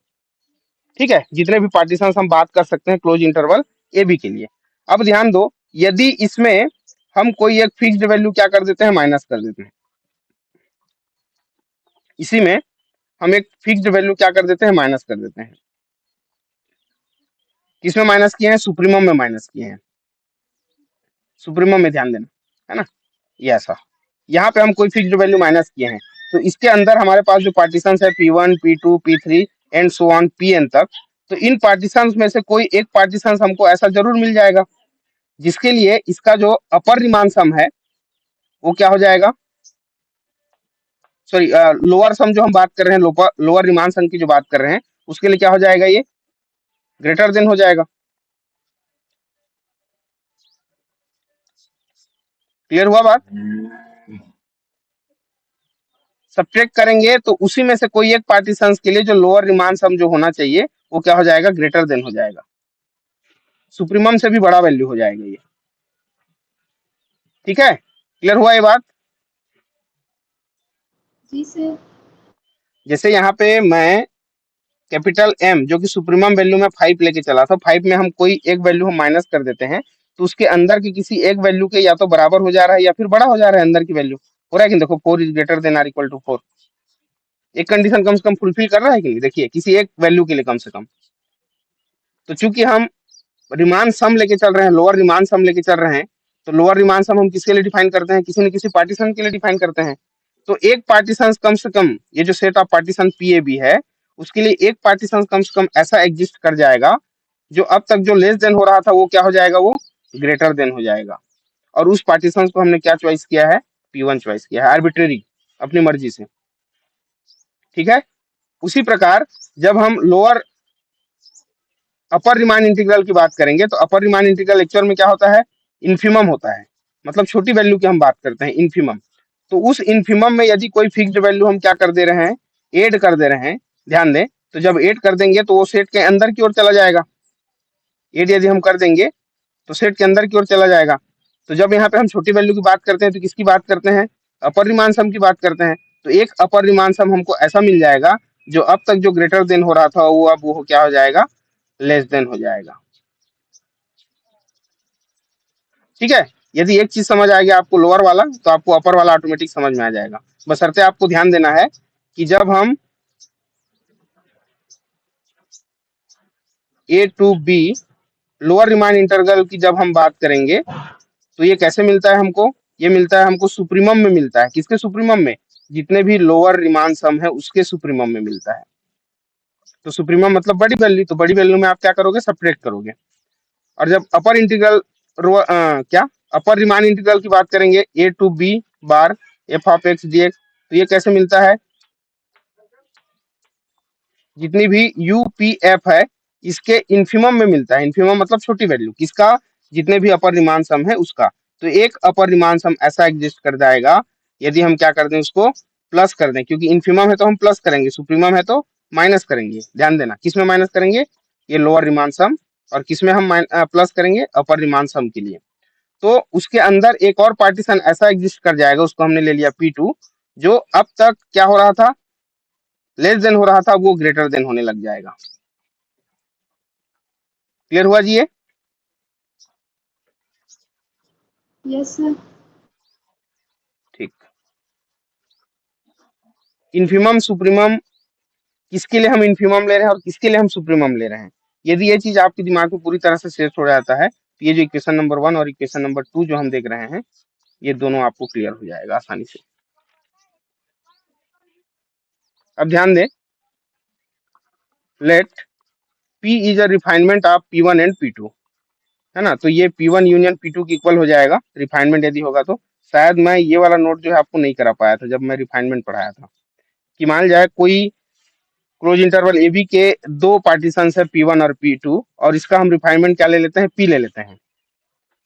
ठीक है, जितने भी पार्टीशन हम बात कर सकते हैं क्लोज इंटरवल ए बी के लिए। अब ध्यान दो, यदि इसमें हम कोई एक फिक्स्ड वैल्यू क्या कर देते हैं, माइनस कर देते हैं, इसी में हम एक फिक्स्ड वैल्यू क्या कर देते हैं, माइनस कर देते हैं। किसमें माइनस किए हैं, सुप्रीमम में माइनस किए हैं। सुप्रीमम में ध्यान देना, है ना, ये ऐसा। यहाँ पे हम कोई फिक्स्ड वैल्यू माइनस किए हैं, तो इसके अंदर हमारे पास जो पार्टीशंस है P1 P2 P3 and so on Pn तक, तो इन पार्टीशंस में से कोई एक पार्टीशंस हमको ऐसा जरूर मिल जाएगा जिसके लिए इसका जो अपर रिमान सम है वो क्या हो जाएगा, सॉरी लोअर सम जो हम बात कर रहे हैं, लोअर रिमान सम की जो बात कर रहे हैं, उसके लिए क्या हो जाएगा, ये ग्रेटर देन हो जाएगा। क्लियर हुआ बात। सब्ट्रैक्ट करेंगे तो उसी में से कोई एक पार्टीशंस के लिए जो लोअर रिमान सम जो होना चाहिए वो क्या हो जाएगा, ग्रेटर देन हो जाएगा, सुप्रीमम से भी बड़ा वैल्यू हो जाएगा ये। ठीक है, क्लियर हुआ ये बात। जी सर। जैसे यहाँ पे मैं कैपिटल M जो कि सुप्रीमम वैल्यू में 5 लेके चला था, 5 में हम कोई एक वैल्यू हम माइनस कर देते हैं, तो उसके अंदर की किसी एक वैल्यू के या तो बराबर हो जा रहा है या फिर बड़ा हो जा रहा है, अंदर की वैल्यू हो रहा है कि देखो 4 is greater than or equal to 4, एक कंडीशन कम से कम फुलफिल कर रहा है कि नहीं, देखिए किसी एक वैल्यू के लिए कम से कम। तो चूंकि हम रिमान सम लेके चल रहे हैं, लोअर रिमान सम लेके चल रहे हैं, तो लोअर रिमान सम हम किसके लिए डिफाइन करते हैं, किसी न किसी पार्टीशन के लिए डिफाइन करते हैं। तो एक पार्टीशन कम से कम, ये जो सेट ऑफ पार्टीशन PAB है, उसके लिए एक पार्टीशन कम से कम ऐसा एग्जिस्ट कर जाएगा जो अब तक जो लेस देन हो रहा था वो क्या हो जाएगा, वो ग्रेटर देन हो जाएगा। और उस पार्टीशन को हमने क्या चॉइस किया है, P1 चॉइस किया है, आर्बिट्रेरी, अपनी मर्जी से। ठीक है, उसी प्रकार जब हम लोअर अपर रिमान इंटीग्रल की बात करेंगे, तो अपर रिमान इंटीग्रल एक्चुअल में क्या होता है, इन्फिमम होता है, मतलब छोटी वैल्यू की हम बात करते हैं, इन्फिमम। तो उस इन्फिमम में यदि कोई फिक्स्ड वैल्यू हम क्या कर दे रहे हैं, ऐड कर दे रहे हैं, ध्यान दें, तो जब ऐड कर देंगे तो वो सेट के अंदर की ओर चला जाएगा। ऐड यदि हम कर देंगे तो सेट के अंदर की ओर चला जाएगा। तो जब यहाँ पे हम छोटी वैल्यू की बात करते हैं तो किसकी बात करते हैं, अपर रिमान सम की बात करते हैं। तो एक अपर रिमान सम हमको ऐसा मिल जाएगा जो अब तक जो ग्रेटर देन हो रहा था वो अब वो क्या हो जाएगा, लेस देन हो जाएगा। ठीक है, यदि एक चीज समझ आ गया आपको लोअर वाला, तो आपको अपर वाला ऑटोमेटिक समझ में आ जाएगा। बशर्ते आपको ध्यान देना है कि जब हम A to B lower remand interval की जब हम बात करेंगे, तो ये कैसे मिलता है हमको, ये मिलता है हमको सुप्रीमम में मिलता है। किसके सुप्रीमम में, जितने भी लोअर रिमांड सम है उसके सुप्रीमम में मिलता है। तो सुप्रीमम मतलब बड़ी वैल्यू, तो बड़ी वैल्यू में आप क्या करोगे, सब्ट्रैक्ट करोगे। और जब अपर इंटीग्रल क्या अपर रिमांड इंटीग्रल की बात करेंगे, A to B bar f of x dx, तो ये कैसे मिलता है, जितनी भी UPF है इसके इन्फिमम में मिलता है। इन्फिमम मतलब छोटी वैल्यू किसका, जितने भी अपर रिमान सम है उसका। तो एक अपर रिमान सम ऐसा एग्जिस्ट कर जाएगा यदि हम क्या कर दें, उसको प्लस कर दें, क्योंकि इन्फिमम है तो हम प्लस करेंगे, सुप्रीमम है तो माइनस करेंगे। ध्यान देना, किसमें माइनस करेंगे, ये लोअर रिमान सम, और किसमें हम प्लस करेंगे, अपर रिमान सम के लिए। तो उसके अंदर एक और पार्टीशन ऐसा एग्जिस्ट कर जाएगा, उसको हमने ले लिया P2, जो अब तक क्या हो रहा था, लेस देन हो रहा था, वो ग्रेटर देन होने लग जाएगा। क्लियर हुआ जी ये। Yes sir. ठीक, इन्फिमम सुप्रीमम, किसके लिए हम इन्फिमम ले रहे हैं और किसके लिए हम सुप्रीमम ले रहे हैं, यदि ये चीज आपके दिमाग में पूरी तरह से सेट हो जाता है, तो ये जो इक्वेशन नंबर 1 और इक्वेशन नंबर 2 जो हम देख रहे हैं, ये दोनों आपको क्लियर हो जाएगा आसानी से। अब ध्यान दें, let P is a refinement of P1 and P2, है ना, तो ये P1 यूनियन P2 की इक्वल हो जाएगा, रिफाइनमेंट यदि होगा तो। शायद मैं ये वाला नोट जो है आपको नहीं करा पाया था जब मैं रिफाइनमेंट पढ़ाया था, कि मान जाए कोई क्लोज इंटरवल AB के दो पार्टीशन है P1 और P2, और इसका हम रिफाइनमेंट क्या ले लेते हैं, P ले लेते हैं।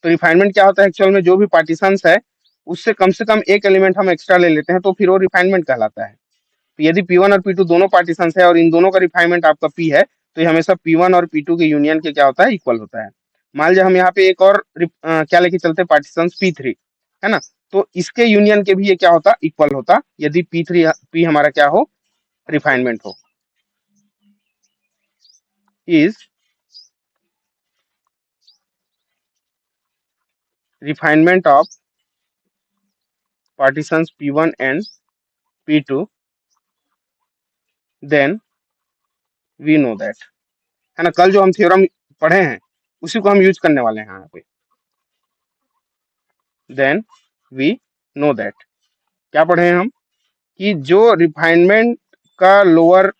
तो रिफाइनमेंट क्या होता है, एक्चुअल में जो भी पार्टीशन है उससे कम से कम एक एलिमेंट हम एक्स्ट्रा ले लेते हैं, तो फिर वो रिफाइनमेंट कहलाता है। तो यदि P1 और P2 दोनों पार्टीशन है और इन दोनों का रिफाइनमेंट आपका P है, तो ये हमेशा P1 और P2 के यूनियन के क्या होता है, इक्वल होता है। मान लीजिए हम यहाँ पे एक और क्या लेके चलते हैं, पार्टीशन P3, है ना, तो इसके यूनियन के भी ये क्या होता, इक्वल होता, यदि P हमारा क्या हो, रिफाइनमेंट हो, is refinement of partitions P1 and P2 then we know that, है ना, कल जो हम थ्योरम पढ़े हैं उसी को हम यूज करने वाले हैं यहाँ पे। देन वी नो दैट, क्या पढ़े हैं हम, कि जो रिफाइनमेंट का लोअर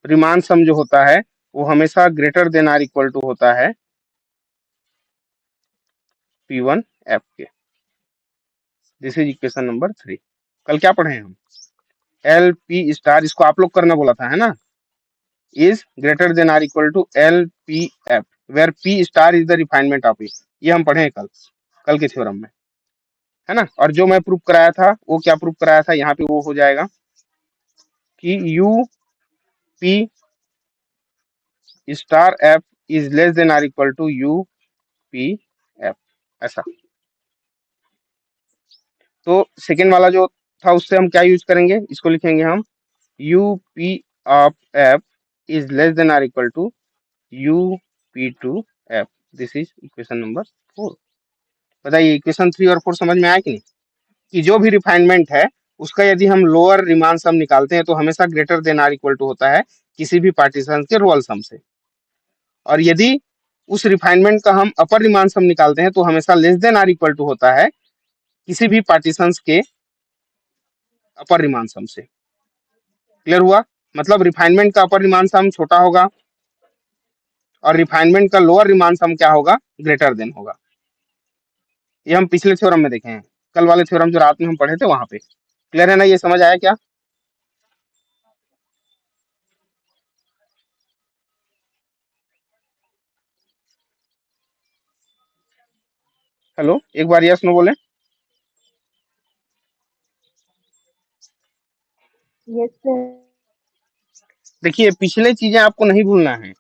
रिमान सम जो होता है वो हमेशा greater than or equal to होता है P1 F के। This is equation number 3। कल क्या पढ़े हैं हम, एल पी स्टार, इसको आप लोग करना बोला था, है ना, is greater than or equal to L P F, where P star is the refinement of it. ये हम पढ़े हैं कल के थ्योरम में, है ना। और जो मैं प्रूफ कराया था वो क्या प्रूफ कराया था, यहाँ पे वो हो जाएगा कि U P star F is less than or equal to U P F, ऐसा। तो सेकेंड वाला जो था उससे हम क्या यूज करेंगे, इसको लिखेंगे हम U P of F is less than or equal to U P two F. This is equation number 4। बताइए इक्वेशन 3 और 4 समझ में आया कि नहीं, कि जो भी रिफाइनमेंट है उसका यदि हम लोअर रिमान सम निकालते हैं तो हमेशा greater than or equal to होता है किसी भी पार्टीशन के रोअल सम से, और यदि उस रिफाइनमेंट का हम अपर रिमान सम निकालते हैं तो हमेशा less than or equal to होता है किसी भी पार्टीशन के अपर रिमान सम से। क्लियर हुआ, मतलब रिफाइनमेंट का अपर रिमान सम छोटा होगा और रिफाइनमेंट का लोअर रिमान सम क्या होगा, ग्रेटर देन होगा। ये हम पिछले थ्योरम में देखे हैं, कल वाले थ्योरम जो रात में हम पढ़े थे वहां पे। क्लियर है ना, ये समझ आया क्या। हेलो, एक बार यस नो बोले। Yes sir. देखिए पिछले चीजें आपको नहीं भूलना है,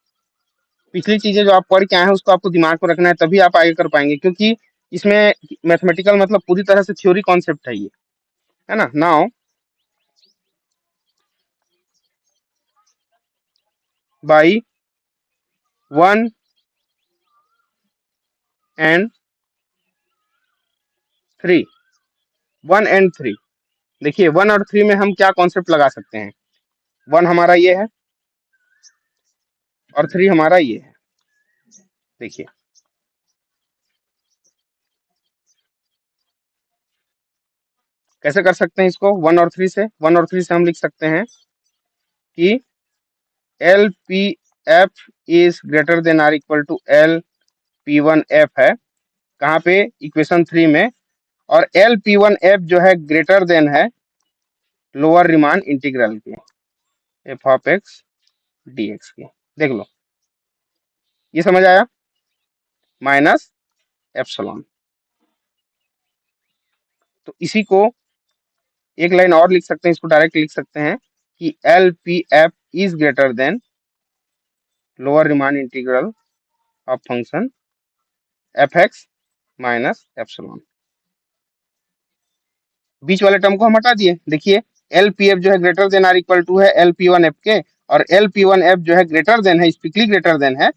पिछली चीजें जो आप पढ़ के आए हैं उसको आपको दिमाग में रखना है, तभी आप आगे कर पाएंगे, क्योंकि इसमें मैथमेटिकल मतलब पूरी तरह से थ्योरी कॉन्सेप्ट है ये, है ना। नाउ बाई 1 एंड 3, 1 एंड 3, देखिए 1 और 3 में हम क्या कॉन्सेप्ट लगा सकते हैं। 1 हमारा ये है और 3 हमारा ये है। देखिए कैसे कर सकते हैं इसको, 1 और 3 से, 1 और 3 से हम लिख सकते हैं कि L P F is greater than or equal to L P one F है, कहाँ पे, इक्वेशन 3 में। और एल पी वन एफ जो है ग्रेटर देन है लोअर रिमान इंटीग्रल के F of x D x के। देख लो, ये समझ आया, माइनस एप्सिलॉन। तो इसी को एक लाइन और लिख सकते हैं, इसको डायरेक्ट लिख सकते हैं कि L P F is greater than lower Riemann integral of function F x minus epsilon. बीच वाले टर्म को हम हटा दिए। देखिए एल पी एफ जो है greater than or equal to है एल पी वन एफ के, और एल पी वन एफ जो है ग्रेटर देन है, स्ट्रिक्टली ग्रेटर देन है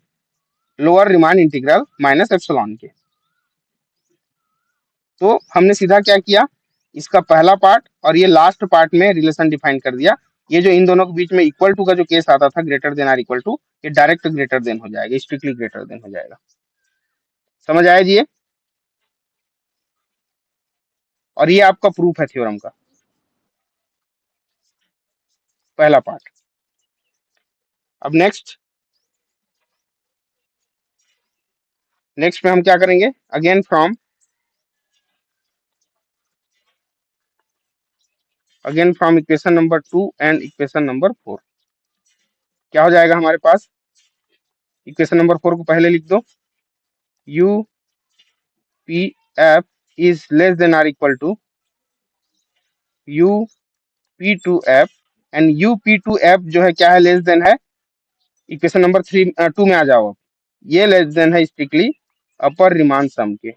lower Riemann integral minus epsilon के। तो हमने सीधा क्या किया, इसका पहला पार्ट और ये लास्ट पार्ट में रिलेशन डिफाइन कर दिया। ये जो इन दोनों के बीच में इक्वल टू का जो केस आता था greater than or equal to, ये डायरेक्ट ग्रेटर देन हो जाएगा, स्ट्रिक्टली ग्रेटर देन हो जाएगा। समझ आया जी ये, और ये आपका प्रूफ है थ्योरम का पहला पार्ट। अब नेक्स्ट में हम क्या करेंगे, again from equation number 2 and equation number 4 क्या हो जाएगा हमारे पास। इक्वेशन नंबर 4 को पहले लिख दो, U P F is less than or equal to U P two F, and U P two F जो है क्या है, लेस देन है, इक्वेशन नंबर 2 में आ जाओ अब। ये लेस देन है स्ट्रिक्टली अपर रिमान सम के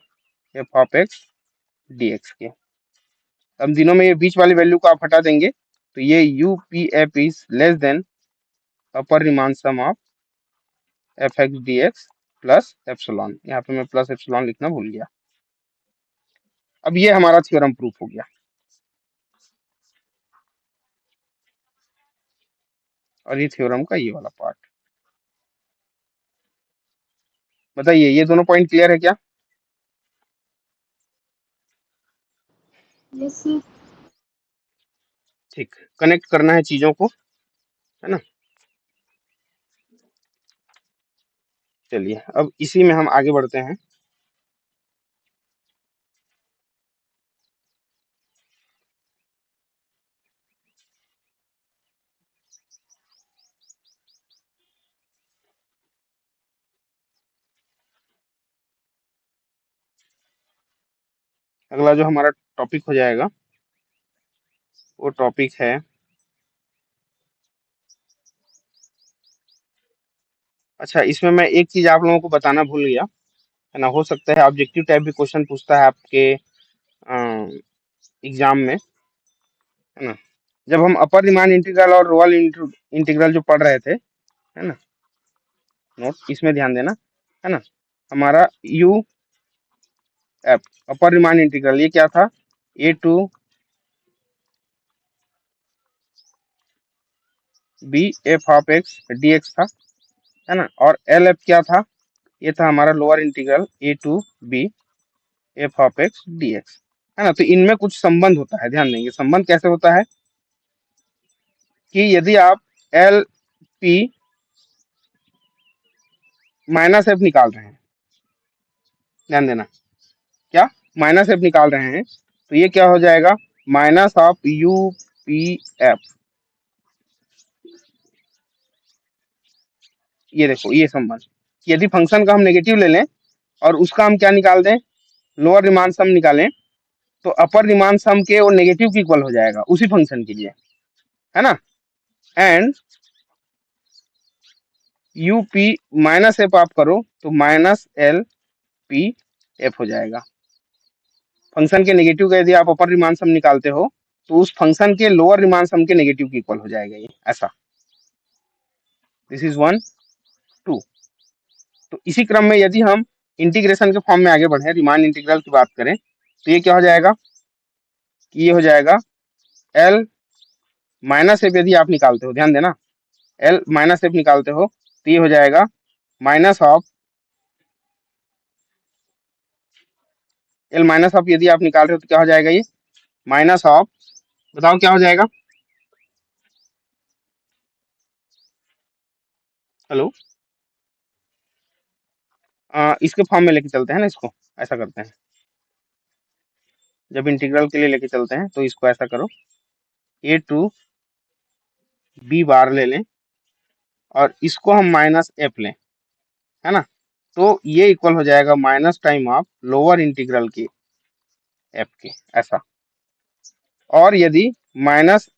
F of x D x के। अब दिनों में ये बीच वाली वैल्यू को आप हटा देंगे तो ये U P F is less than upper Riemann sum of F x D x plus epsilon. यहाँ पे मैं प्लस एप्सिलॉन लिखना भूल गया। अब ये हमारा थ्योरम प्रूफ हो गया। और ये थ्योरम का ये वाला पार्ट। बताइए ये दोनों पॉइंट क्लियर है क्या? Yes sir. ठीक, कनेक्ट करना है चीजों को, है ना। चलिए अब इसी में हम आगे बढ़ते हैं। अगला जो हमारा टॉपिक हो जाएगा वो टॉपिक है, अच्छा इसमें मैं एक चीज आप लोगों को बताना भूल गया, है ना। हो सकता है ऑब्जेक्टिव टाइप भी क्वेश्चन पूछता है आपके एग्जाम में, है ना। जब हम अपर रिमान इंटीग्रल और लोअर इंटीग्रल जो पढ़ रहे थे, है ना, नोट इसमें ध्यान देना, है ना। हमारा U f upper Riemann integral ये क्या था, a to B F of x D x था, है ना। और एल एफ क्या था, ये था हमारा lower integral A to B F of x D X, है ना। तो इनमें कुछ संबंध होता है, ध्यान देंगे संबंध कैसे होता है कि यदि आप एल पी माइनस एफ निकाल रहे हैं, ध्यान देना, क्या माइनस एफ निकाल रहे हैं, तो ये क्या हो जाएगा, minus of you P F. ये देखो ये संबंध, यदि फंक्शन का हम नेगेटिव ले लें और उसका हम क्या निकाल दें, लोअर रिमांड सम निकालें, तो अपर रिमांड सम के वो नेगेटिव की इक्वल हो जाएगा उसी फंक्शन के लिए, है ना। And U P minus F आप करो तो माइनस एल पी एफ हो जाएगा। फंक्शन के नेगेटिव का यदि आप अपर रिमांड सम निकालते हो तो उस फंक्शन के लोअर रिमांड सम के नेगेटिव की इक्वल हो जाएगा ये, ऐसा। This is one two. तो इसी क्रम में यदि हम इंटीग्रेशन के फॉर्म में आगे बढ़े, रिमांड इंटीग्रल की बात करें, तो ये क्या हो जाएगा कि ये हो जाएगा एल माइनस एफ यदि आप निकालते हो, ध्यान देना, एल माइनस एफ निकालते हो तो ये हो जाएगा minus of L minus of, यदि आप निकाल रहे हो तो क्या हो जाएगा ये माइनस ऑफ, बताओ क्या हो जाएगा, हेलो। इसके फॉर्म में लेके चलते हैं ना इसको, ऐसा करते हैं, जब इंटीग्रल के लिए लेके चलते हैं तो इसको ऐसा करो, ए टू बी बार ले लें और इसको हम माइनस एफ लें, है ना। तो ये इक्वल हो जाएगा minus time of lower integral के एफ के, ऐसा। और यदि माइनस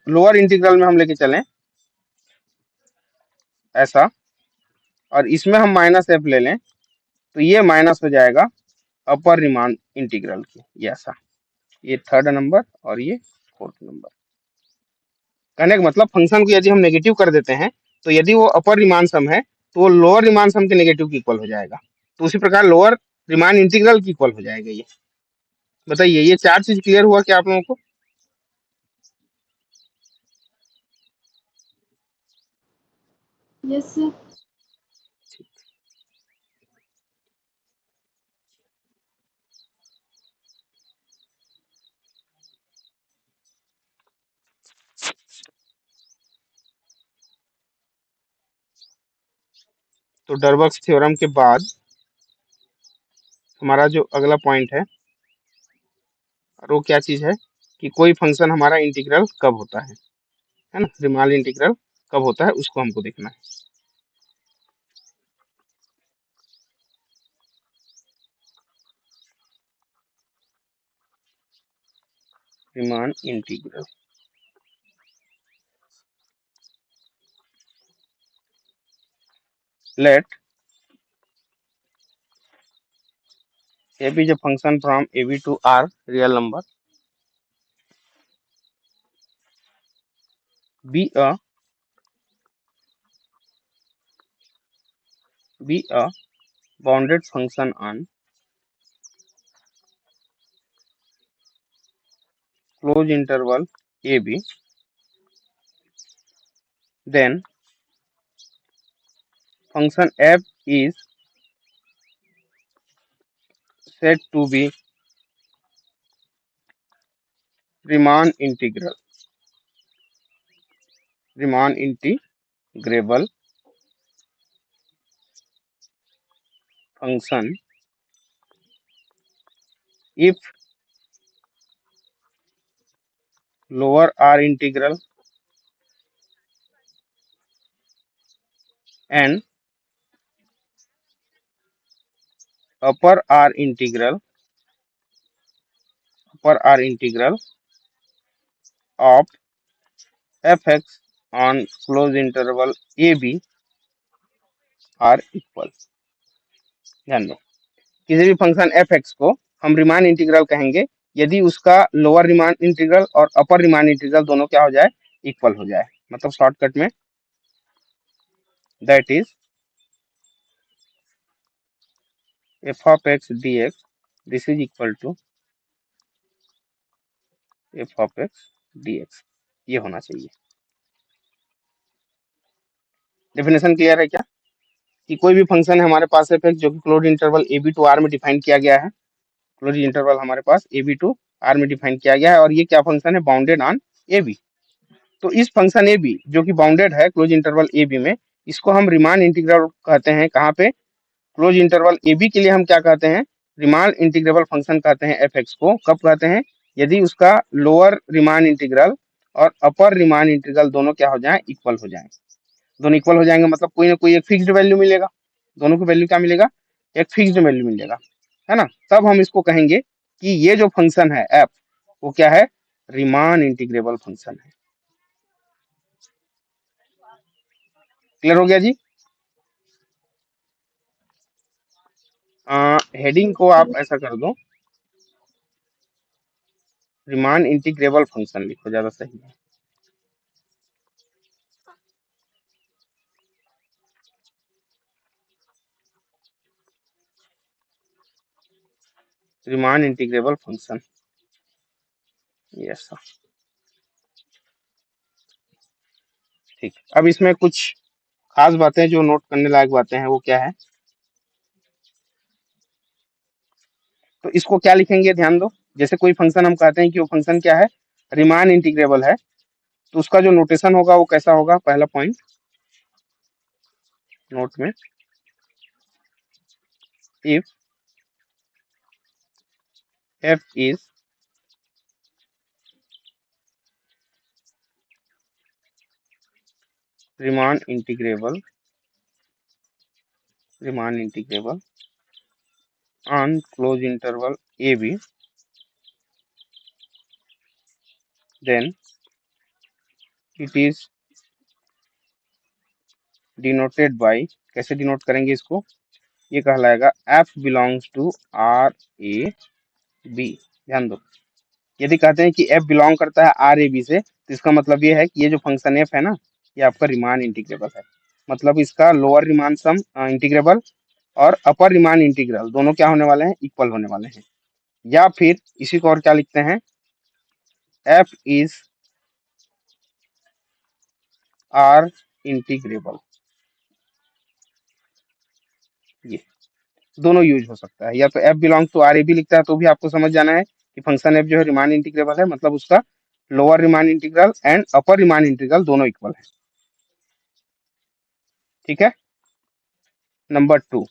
लोअर इंटीग्रल में हम लेके चलें ऐसा, और इसमें हम माइनस एफ ले लें, तो ये माइनस हो जाएगा अपर रिमांड इंटीग्रल की, ये ऐसा। ये थर्ड नंबर और ये फोर्थ नंबर। कहने का मतलब फंक्शन को यदि हम नेगेटिव कर देते हैं तो यदि वो अपर रिमांड सम है तो वो लोअर रिमांड सम के नेगेटिव की इक्वल हो जाएगा, तो उसी प्रकार लोअर रिमांड इंटीग्रल की इक्वल हो जाएगा ये। बताइए ये चार चीज क्लियर हुआ क्या आप लोगों को? Yes sir. तो डरबक्स थ्योरम के बाद हमारा जो अगला पॉइंट है वो क्या चीज है कि कोई फंक्शन हमारा इंटीग्रल कब होता है ना, रिमाल इंटीग्रल कब होता है उसको हमको देखना है। Riemann integral, let f is a function from ab to r real number, be a bounded function on closed interval ab then function f is said to be Riemann integrable function if lower R integral and upper R integral of fx on closed interval ab are equal। ध्यान दो, किसी भी फंक्शन एफ एक्स को हम रीमान इंटीग्रल कहेंगे यदि उसका लोअर रीमान इंटीग्रल और अपर रीमान इंटीग्रल दोनों क्या हो जाए, इक्वल हो जाए। मतलब शॉर्टकट में that is F of x D x this is equal to F of x D x, ये होना चाहिए। डेफिनेशन क्लियर है क्या, कि कोई भी फंक्शन है हमारे पास एफ एक्स जो कि closed interval A B to R में डिफाइन किया गया है। क्लोज्ड इंटरवल हमारे पास ए बी टू आर में डिफाइन किया गया है और ये क्या फंक्शन है, बाउंडेड ऑन ए बी। तो इस फंक्शन ए बी जो कि बाउंडेड है क्लोज इंटरवल ए बी में, इसको हम रीमान इंटीग्रल कहते हैं। कहाँ पे, क्लोज इंटरवल ए बी के लिए हम क्या कहते हैं, रीमान इंटीग्रेबल फंक्शन कहते हैं एफ एक्स को। कब कहते हैं, यदि उसका लोअर रीमान इंटीग्रल और अपर रीमान इंटीग्रल दोनों क्या हो जाए, इक्वल हो जाए। दोनों इक्वल हो जाएंगे मतलब कोई ना कोई एक फिक्स्ड वैल्यू मिलेगा, दोनों की वैल्यू क्या मिलेगा, एक फिक्स्ड वैल्यू मिलेगा, है ना। तब हम इसको कहेंगे कि ये जो फंक्शन है एफ, वो क्या है, रीमान इंटीग्रेबल फंक्शन है। क्लियर हो गया जी। हेडिंग को आप ऐसा कर दो, रीमान इंटीग्रेबल फंक्शन लिखो, ज्यादा सही है। Riemann integrable function, yes. ठीक, अब इसमें कुछ खास बातें जो नोट करने लायक बातें हैं वो क्या है, तो इसको क्या लिखेंगे ध्यान दो। जैसे कोई फंक्शन हम कहते हैं कि वो फंक्शन क्या है, रीमान इंटीग्रेबल है, तो उसका जो नोटेशन होगा वो कैसा होगा। पहला पॉइंट नोट में, if F is Riemann integrable on close interval A B, then it is denoted by, कैसे डिनोट करेंगे इसको, ये कहलाएगा F belongs to R A B. ध्यान दो, यदि कहते हैं कि एफ बिलोंग करता है आर ए बी से, तो इसका मतलब ये है कि ये जो फंक्शन एफ है ना, ये आपका रीमान इंटीग्रेबल है। मतलब इसका लोअर रीमान सम इंटीग्रेबल और अपर रीमान इंटीग्रल दोनों क्या होने वाले हैं, इक्वल होने वाले हैं। या फिर इसी को और क्या लिखते हैं, एफ इज आर इंटीग्रेबल। ये दोनों यूज हो सकता है, या तो F belong to R A B लिखता है तो भी आपको समझ जाना है कि फंक्शन एफ जो है रीमान इंटीग्रेबल है, मतलब उसका lower Riemann integral and upper Riemann integral दोनों इक्वल है। ठीक है। नंबर 2,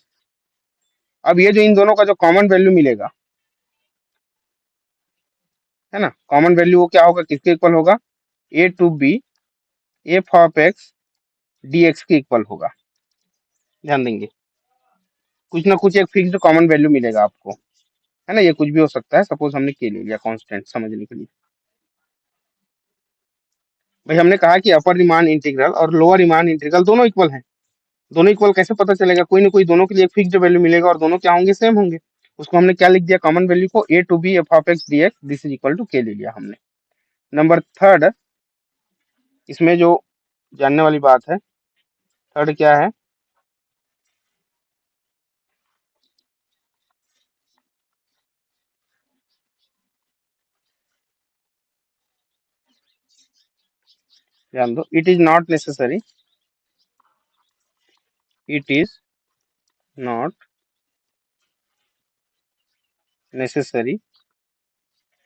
अब ये जो इन दोनों का जो कॉमन वैल्यू मिलेगा, है ना, कॉमन वैल्यू वो क्या होगा, किसके इक्वल होगा, a to B F of x D x के इक्वल होगा। ध्यान देंगे, कुछ ना कुछ एक फिक्स्ड कॉमन वैल्यू मिलेगा आपको, है ना। ये कुछ भी हो सकता है, सपोज हमने के ले लिया कांस्टेंट समझने के लिए। भाई हमने कहा कि अपर रीमान इंटीग्रल और लोअर रीमान इंटीग्रल दोनों इक्वल हैं। दोनों इक्वल कैसे पता चलेगा, कोई ना कोई दोनों के लिए एक फिक्स्ड वैल्यू मिलेगा और दोनों क्या होंगे, सेम होंगे। उसको हमने क्या लिख दिया, कॉमन वैल्यू को a to B F of x D x this is equal to के ले लिया हमने। नंबर 3, इसमें जो जानने वाली बात है, थर्ड क्या है, ध्यान दो, it is not necessary, it is not necessary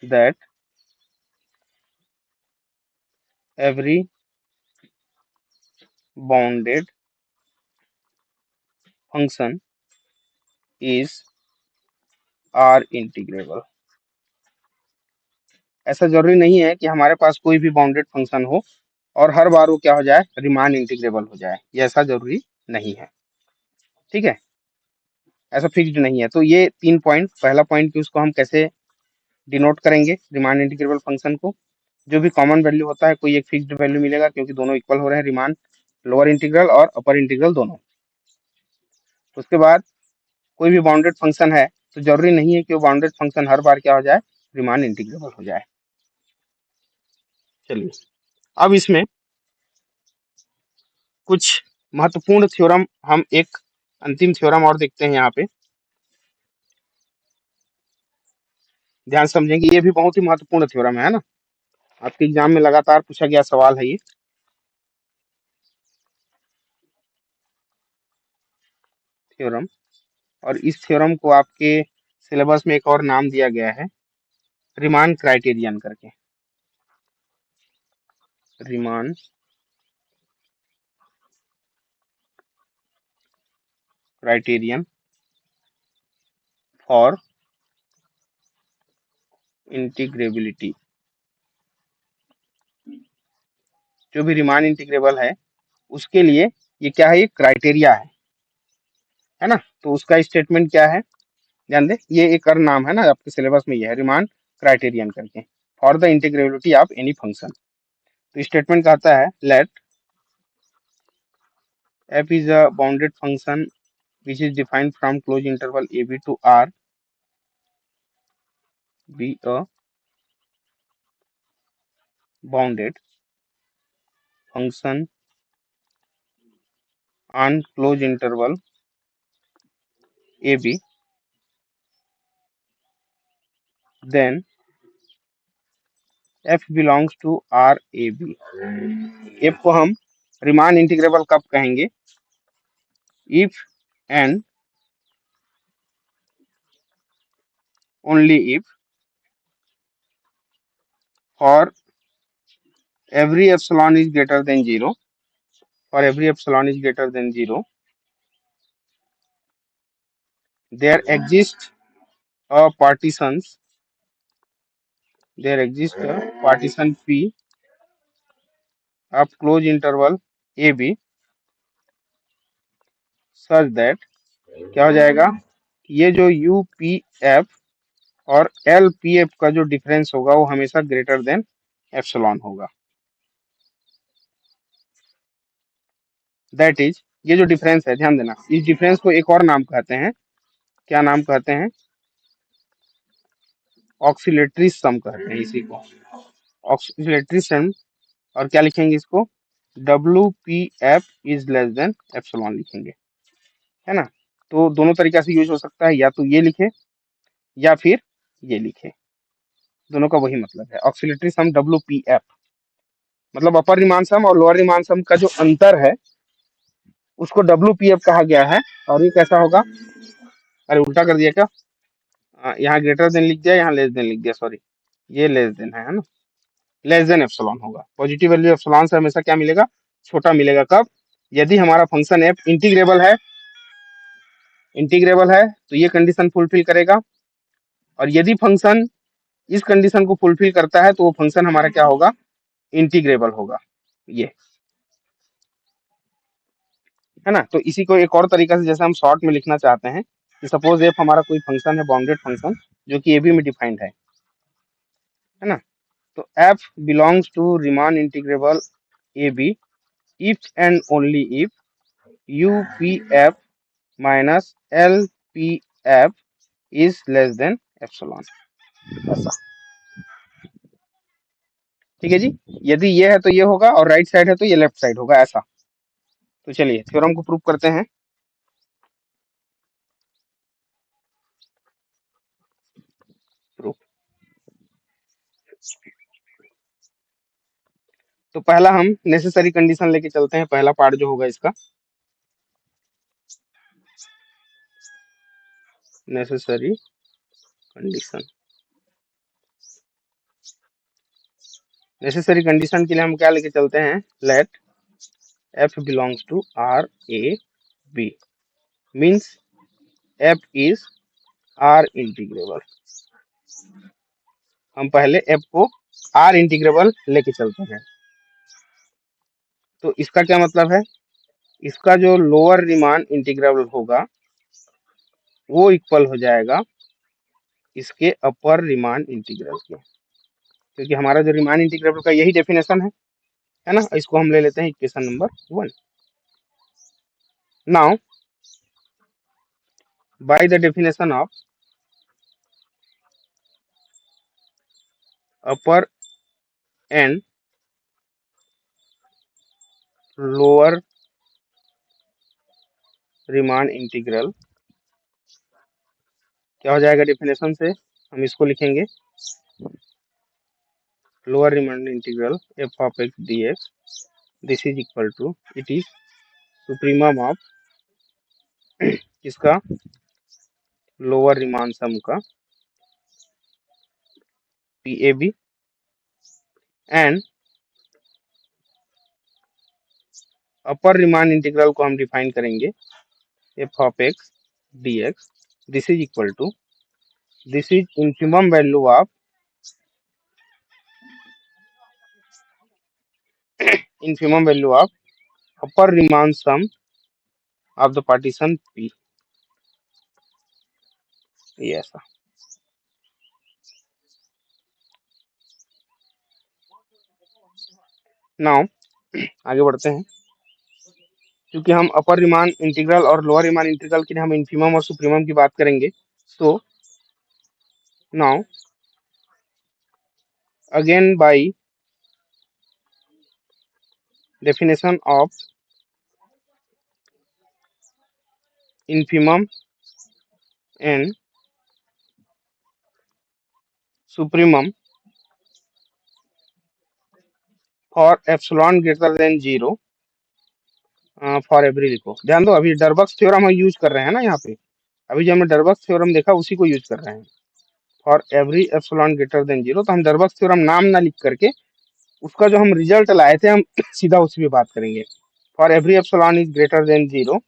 that every bounded function is R integrable. ऐसा जरूरी नहीं है कि हमारे पास कोई भी बाउंडेड फंक्शन हो और हर बार वो क्या हो जाए, रीमान इंटीग्रेबल हो जाए, ये ऐसा जरूरी नहीं है। ठीक है, ऐसा फिक्स्ड नहीं है। तो ये 3 पॉइंट, पहला पॉइंट कि उसको हम कैसे डिनोट करेंगे रीमान इंटीग्रेबल फंक्शन को। जो भी कॉमन वैल्यू होता है कोई एक फिक्स्ड वैल्यू मिलेगा क्योंकि दोनों इक्वल हो रहे हैं, रीमान लोअर इंटीग्रल और अपर इंटीग्रल दोनों। उसके बाद कोई भी बाउंडेड फंक्शन है तो जरूरी नहीं है कि वो बाउंडेड फंक्शन हर बार क्या हो जाए, रीमान इंटीग्रेबल हो जाए। चलिए अब इसमें कुछ महत्वपूर्ण थ्योरम, हम एक अंतिम थ्योरम और देखते हैं यहाँ पे, ध्यान से समझेंगे। ये भी बहुत ही महत्वपूर्ण थ्योरम है ना, आपके एग्जाम में लगातार पूछा गया सवाल है ये थ्योरम। और इस थ्योरम को आपके सिलेबस में एक और नाम दिया गया है, रीमान क्राइटेरियन करके। Riemann criterion for integrability. जो भी रीमान इंटीग्रेबल है उसके लिए ये क्या है, ये क्राइटेरिया है ना। तो उसका स्टेटमेंट क्या है, ध्यान दे, ये एक और नाम है ना आपके सिलेबस में, ये है रीमान क्राइटेरियन करके, for the integrability of any function. तो स्टेटमेंट कहता है let f is a bounded function which is defined from closed interval ab to r be a bounded function on closed interval ab, then f belongs to rab। f को हम रीमान इंटीग्रेबल कब कहेंगे, if and only if for every epsilon is greater than 0, for every epsilon is greater than 0 there exists a partitions, there exists a partition p of closed interval ab such that क्या हो जाएगा, ये जो यू पी एफ और एल पी एफ का जो डिफरेंस होगा वो हमेशा ग्रेटर देन एप्सिलॉन होगा। दैट इज, ये जो डिफरेंस है, ध्यान देना, इस डिफरेंस को एक और नाम कहते हैं, क्या नाम कहते हैं, ऑक्सीलेटरी सम कहते हैं इसी को, ऑक्सीलेटरी सम। और क्या लिखेंगे इसको, W P F is less than epsilon लिखेंगे, है ना। तो दोनों तरीका से यूज हो सकता है, या तो ये लिखे या फिर ये लिखे, दोनों का वही मतलब है। ऑक्सीलेटरी सम डब्ल्यू पी एफ मतलब अपर रीमान सम और लोअर रीमान सम का जो अंतर है उसको डब्ल्यू पी एफ कहा गया है। और ये कैसा होगा, अरे उल्टा कर दिया क्या, यहाँ ग्रेटर देन लिख दिया, यहाँ लेस देन लिख दिया, सॉरी, ये लेस देन है ना, लेस देन एप्सिलॉन होगा। पॉजिटिव वैल्यू एप्सिलॉन से हमेशा क्या मिलेगा, छोटा मिलेगा। कब, यदि हमारा फंक्शन एफ इंटीग्रेबल है, इंटीग्रेबल है तो ये कंडीशन फुलफिल करेगा। और यदि फंक्शन इस कंडीशन को फुलफिल करता है तो वो फंक्शन हमारा क्या होगा, इंटीग्रेबल होगा, ये है ना। तो इसी को एक और तरीका से जैसे हम शॉर्ट में लिखना चाहते हैं कि सपोज एफ हमारा कोई फंक्शन है, बाउंडेड फंक्शन जो कि एबी में डिफाइंड है ना। तो F belongs to Riemann integrable A B if and only if U P F minus L P F is less than epsilon, ऐसा। ठीक है जी, यदि ये है तो ये होगा और राइट साइड है तो ये लेफ्ट साइड होगा, ऐसा। तो चलिए थ्योरम को प्रूव करते हैं। प्रूफ, तो पहला हम नेसेसरी कंडीशन लेके चलते हैं, पहला पार्ट जो होगा इसका नेसेसरी कंडीशन। नेसेसरी कंडीशन के लिए हम क्या लेके चलते हैं, let f belongs to R A B means f is r integrable. हम पहले f को r इंटीग्रेबल लेके चलते हैं। तो इसका क्या मतलब है, इसका जो लोअर रीमान इंटीग्रेबल होगा वो इक्वल हो जाएगा इसके अपर रीमान इंटीग्रल के, क्योंकि हमारा जो रीमान इंटीग्रेबल का यही डेफिनेशन है ना। इसको हम ले लेते हैं equation number 1। Now by the definition of upper and lower Riemann integral, क्या हो जाएगा डेफिनेशन से, हम इसको लिखेंगे lower Riemann integral f of x dx this is equal to, it is supremum of इसका लोअर रीमान सम का PAB and upper Riemann integral को हम डिफाइन करेंगे f of x dx this is equal to, this is infimum value of upper Riemann some of the partition P। ये ऐसा। नाउ आगे बढ़ते हैं, क्योंकि हम अपर रीमान इंटीग्रल और लोअर रीमान इंटीग्रल के लिए हम इन्फिमम और सुप्रीमम की बात करेंगे। So now again by definition of infimum and supremum for epsilon greater than 0 for every, लिखो ध्यान दो, अभी डरबक्स थ्योरम हम यूज कर रहे हैं ना यहाँ पे, अभी जो हमने डरबक्स थ्योरम देखा उसी को यूज कर रहे हैं for every epsilon greater than 0। तो हम डरबक्स थ्योरम नाम ना लिख करके उसका जो हम रिजल्ट लाए थे हम सीधा उसी पे बात करेंगे। For every epsilon is greater than 0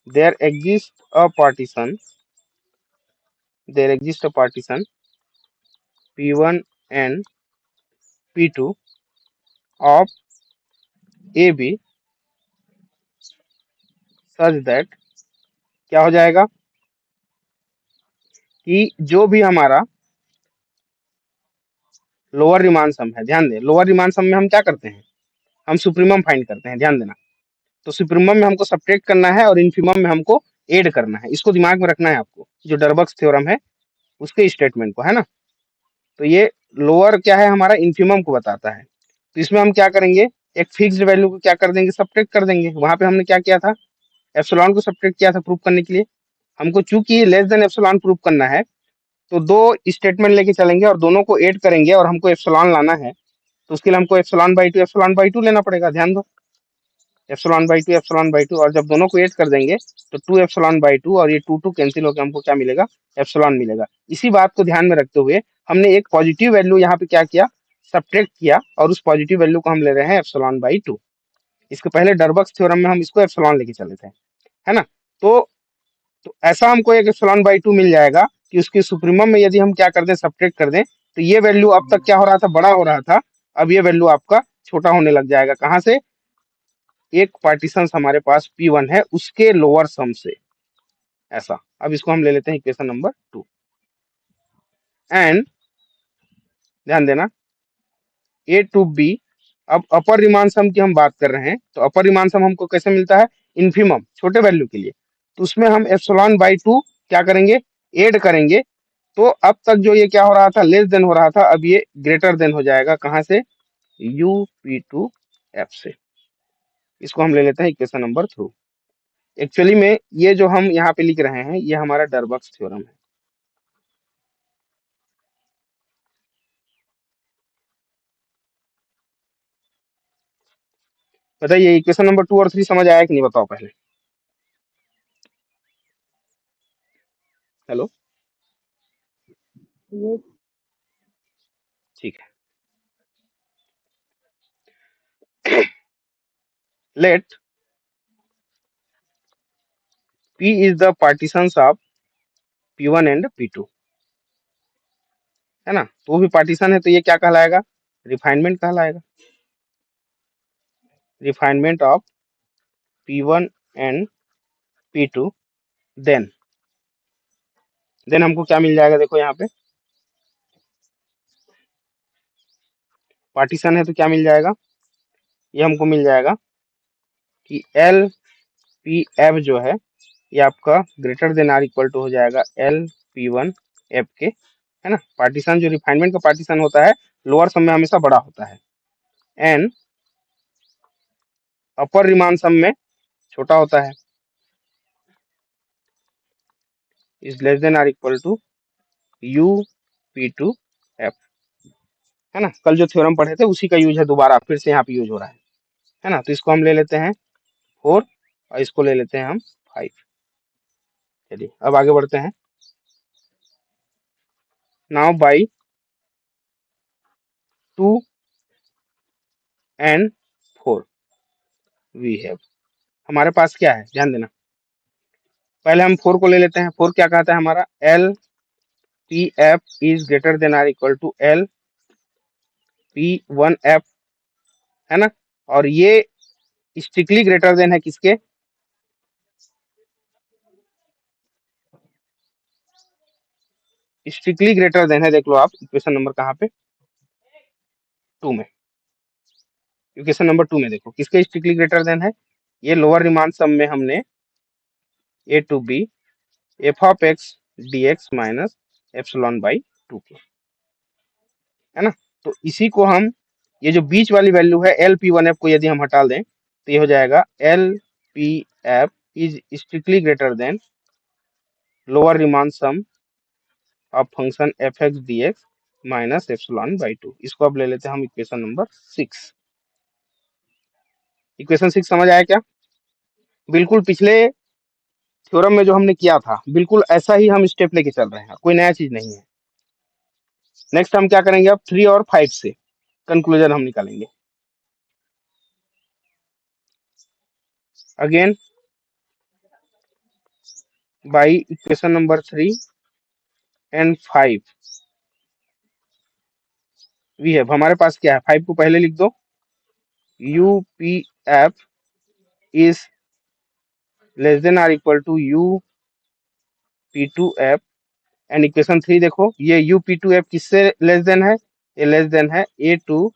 there exist a partition P1 and P2 of AB such that, क्या हो जाएगा कि जो भी हमारा लोअर रीमान सम है, ध्यान दें लोअर रीमान सम में हम क्या करते हैं, हम सुप्रीमम फाइंड करते हैं, ध्यान देना। तो सुप्रीमम में हमको सब्ट्रैक्ट करना है और इन्फिमम में हमको ऐड करना है, इसको दिमाग में रखना है आपको, जो डरबक्स थ्योरम है उसके स्टेटमेंट को, है ना। तो ये लोअर क्या है हमारा, इन्फिमम को बताता है। तो इसमें हम क्या करेंगे, एक फिक्स्ड वैल्यू को क्या कर देंगे, सब्ट्रैक्ट कर देंगे। वहां पे हमने क्या किया था, एप्सिलॉन को सब्ट्रैक्ट किया था प्रूफ करने के लिए। हमको चूंकि लेस देन एप्सिलॉन प्रूफ करना है तो दो स्टेटमेंट लेके चलेंगे और दोनों को ऐड करेंगे और हमको एप्सिलॉन लाना है। तो उसके लिए हमको एप्सिलॉन बाई टू लेना पड़ेगा, ध्यान दो एप्सिलॉन बाई टू, और जब दोनों को ऐड कर देंगे तो 2 एप्सिलॉन बाई टू और ये 2 कैंसिल होकर हमको क्या मिलेगा, एप्सिलॉन मिलेगा। इसी बात को ध्यान में रखते हुए हमने एक पॉजिटिव वैल्यू यहाँ पे क्या किया, सब्ट्रैक्ट किया, और उस पॉजिटिव वैल्यू को हम ले रहे हैं एप्सिलॉन बाई टू। इसके पहले डरबक्स थ्योरम में हम इसको एप्सिलॉन लेके चले थे, है ना। तो ऐसा हमको एक एप्सिलॉन बाई टू मिल जाएगा कि उसके सुप्रीमम में यदि हम क्या कर दें, सब्ट्रैक्ट कर दें, तो ये वैल्यू अब तक क्या हो रहा था, बड़ा हो रहा था, अब ये वैल्यू आपका छोटा होने लग जाएगा। कहाँ से, एक पार्टीशन हमारे पास P1 है उसके लोअर सम से, ऐसा। अब इसको हम ले लेते हैं इक्वेशन नंबर 2 एंड ध्यान देना A टू B। अब अपर रीमान सम की हम बात कर रहे हैं, तो अपर रीमान सम हमको कैसे मिलता है, इन्फिमम छोटे वैल्यू के लिए। तो उसमें हम एप्सिलॉन बाई टू क्या करेंगे, ऐड करेंगे। तो अब तक जो ये क्या हो रहा था, लेस देन हो रहा था, अब ये ग्रेटर देन हो जाएगा। कहाँ से, UP2F से। इसको हम ले लेते हैं इक्वेशन नंबर 3। एक्चुअली में ये जो हम यहाँ पे लिख रहे हैं ये हमारा डरबक्स थ्योरम है। बताइए इक्वेशन नंबर 2 और 3 समझ आया कि नहीं, बताओ पहले। हेलो, yes, ठीक है। Let P is the partitions of P1 and P2, है ना। तो वो भी पार्टीशन है, तो ये क्या कहलाएगा, रिफाइनमेंट कहलाएगा। Refinement of P1 and P2, then हमको क्या मिल जाएगा, देखो यहाँ पे पार्टीशन है तो क्या मिल जाएगा, ये हमको मिल जाएगा कि एल पी एफ जो है ये आपका greater than or equal to हो जाएगा एल पी वन एफ के, है ना। पार्टीशन जो रिफाइनमेंट का पार्टीशन होता है लोअर सम में हमेशा बड़ा होता है, एन अपर रिमांड सम में छोटा होता है, is less than or equal to U P two F, है ना। कल जो थ्योरम पढ़े थे उसी का यूज है, दोबारा फिर से यहाँ पे यूज हो रहा है ना। तो इसको हम ले लेते हैं 4 और इसको ले लेते हैं हम 5। चलिए अब आगे बढ़ते हैं। Now by 2 and 4 we have, हमारे पास क्या है ध्यान देना। पहले हम 4 को ले लेते हैं। 4 क्या कहता है हमारा, L P F is greater than or equal to L P one F, है ना। और ये स्ट्रिक्टली ग्रेटर देन है किसके, स्ट्रिक्टली ग्रेटर देन है, देख लो आप इक्वेशन नंबर कहाँ पे, 2 में। इक्वेशन नंबर 2 में देखो किसके स्ट्रिक्टली ग्रेटर देन है, ये लोअर रिमांड सम में हमने a to B F of x D x minus epsilon by 2 के, है ना। तो इसी को हम, ये जो बीच वाली वैल्यू है एल पी वन एफ को यदि हम हटा दें तो ये हो जाएगा L P F is strictly greater than lower Riemann sum of function F x D x minus epsilon by 2। इसको अब ले लेते हैं हम इक्वेशन नंबर 6। इक्वेशन 6 समझ आया क्या, बिल्कुल पिछले थ्योरम में जो हमने किया था बिल्कुल ऐसा ही हम स्टेप लेके चल रहे हैं, कोई नया चीज नहीं है। नेक्स्ट हम क्या करेंगे, अब 3 और 5 से कंक्लूजन हम निकालेंगे। Again by equation number 3 and 5 we have, हमारे पास क्या है, 5 को पहले लिख दो, U P F is less than or equal to U P two F, and equation 3 देखो ये यू पी टू एफ किससे लेस देन है, ये लेस देन है ए टू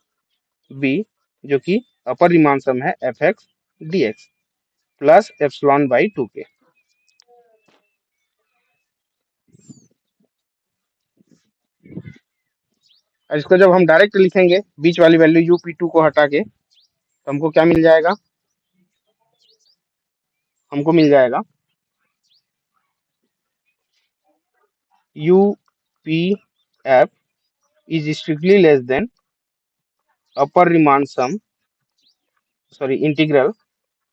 बी जो कि अपर रिमांड सम है F x D x plus epsilon by 2 के। और इसको जब हम डायरेक्ट लिखेंगे बीच वाली वैल्यू यू पी टू को हटा के तो हमको क्या मिल जाएगा, हमको मिल जाएगा U P F is strictly less than upper Riemann sum, sorry integral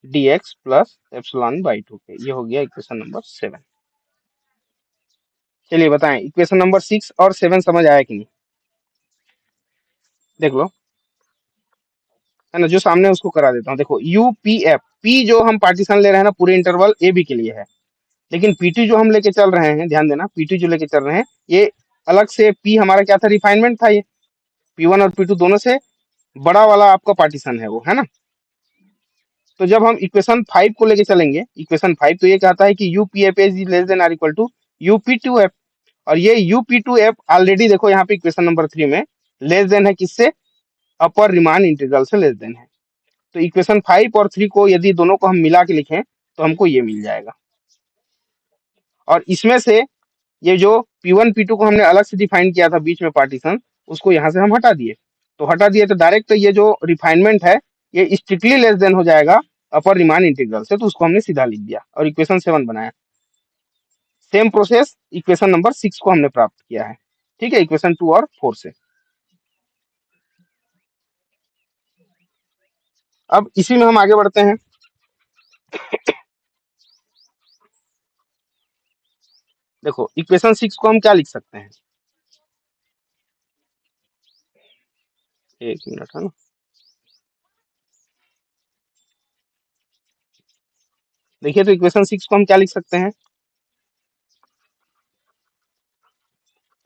D x plus epsilon by 2 के। ये हो गया इक्वेशन नंबर 7। चलिए बताएं इक्वेशन नंबर 6 और 7 समझ आया कि नहीं, देख लो, है ना। जो सामने उसको करा देता हूँ, देखो यू पी एफ, पी जो हम पार्टीशन ले रहे हैं ना पूरे इंटरवल ए बी के लिए है, लेकिन पीटी जो हम लेके चल रहे हैं, ध्यान देना, पीटी जो लेके चल रहे हैं ये अलग से, पी हमारा क्या था, रिफाइनमेंट था, ये P1 और P2 दोनों से बड़ा वाला आपका पार्टीशन है वो, है ना। तो जब हम इक्वेशन 5 को लेके चलेंगे, इक्वेशन 5 तो ये कहता है कि U P F is less than or equal to U P two F, और ये U P two F already देखो यहाँ पे इक्वेशन नंबर 3 में लेस देन है किससे, अपर रिमांड इंटीग्रल से लेस देन है। तो इक्वेशन 5 और 3 को यदि दोनों को हम मिला के लिखें तो हमको ये मिल जाएगा। और इसमें से ये जो P1 P2 को हमने अलग से डिफाइन किया था बीच में पार्टीशन, उसको यहाँ से हम हटा दिए, तो हटा दिए तो डायरेक्ट ये जो रिफाइनमेंट है ये स्ट्रिक्टली लेस देन हो जाएगा अपर रिमांड इंटीग्रल से, तो उसको हमने सीधा लिख दिया और इक्वेशन 7 बनाया। सेम प्रोसेस इक्वेशन नंबर 6 को हमने प्राप्त किया है, ठीक है, इक्वेशन 2 और 4 से। अब इसी में हम आगे बढ़ते हैं। देखो इक्वेशन 6 को हम क्या लिख सकते हैं, एक मिनट है ना। देखिए तो इक्वेशन 6 को हम क्या लिख सकते हैं,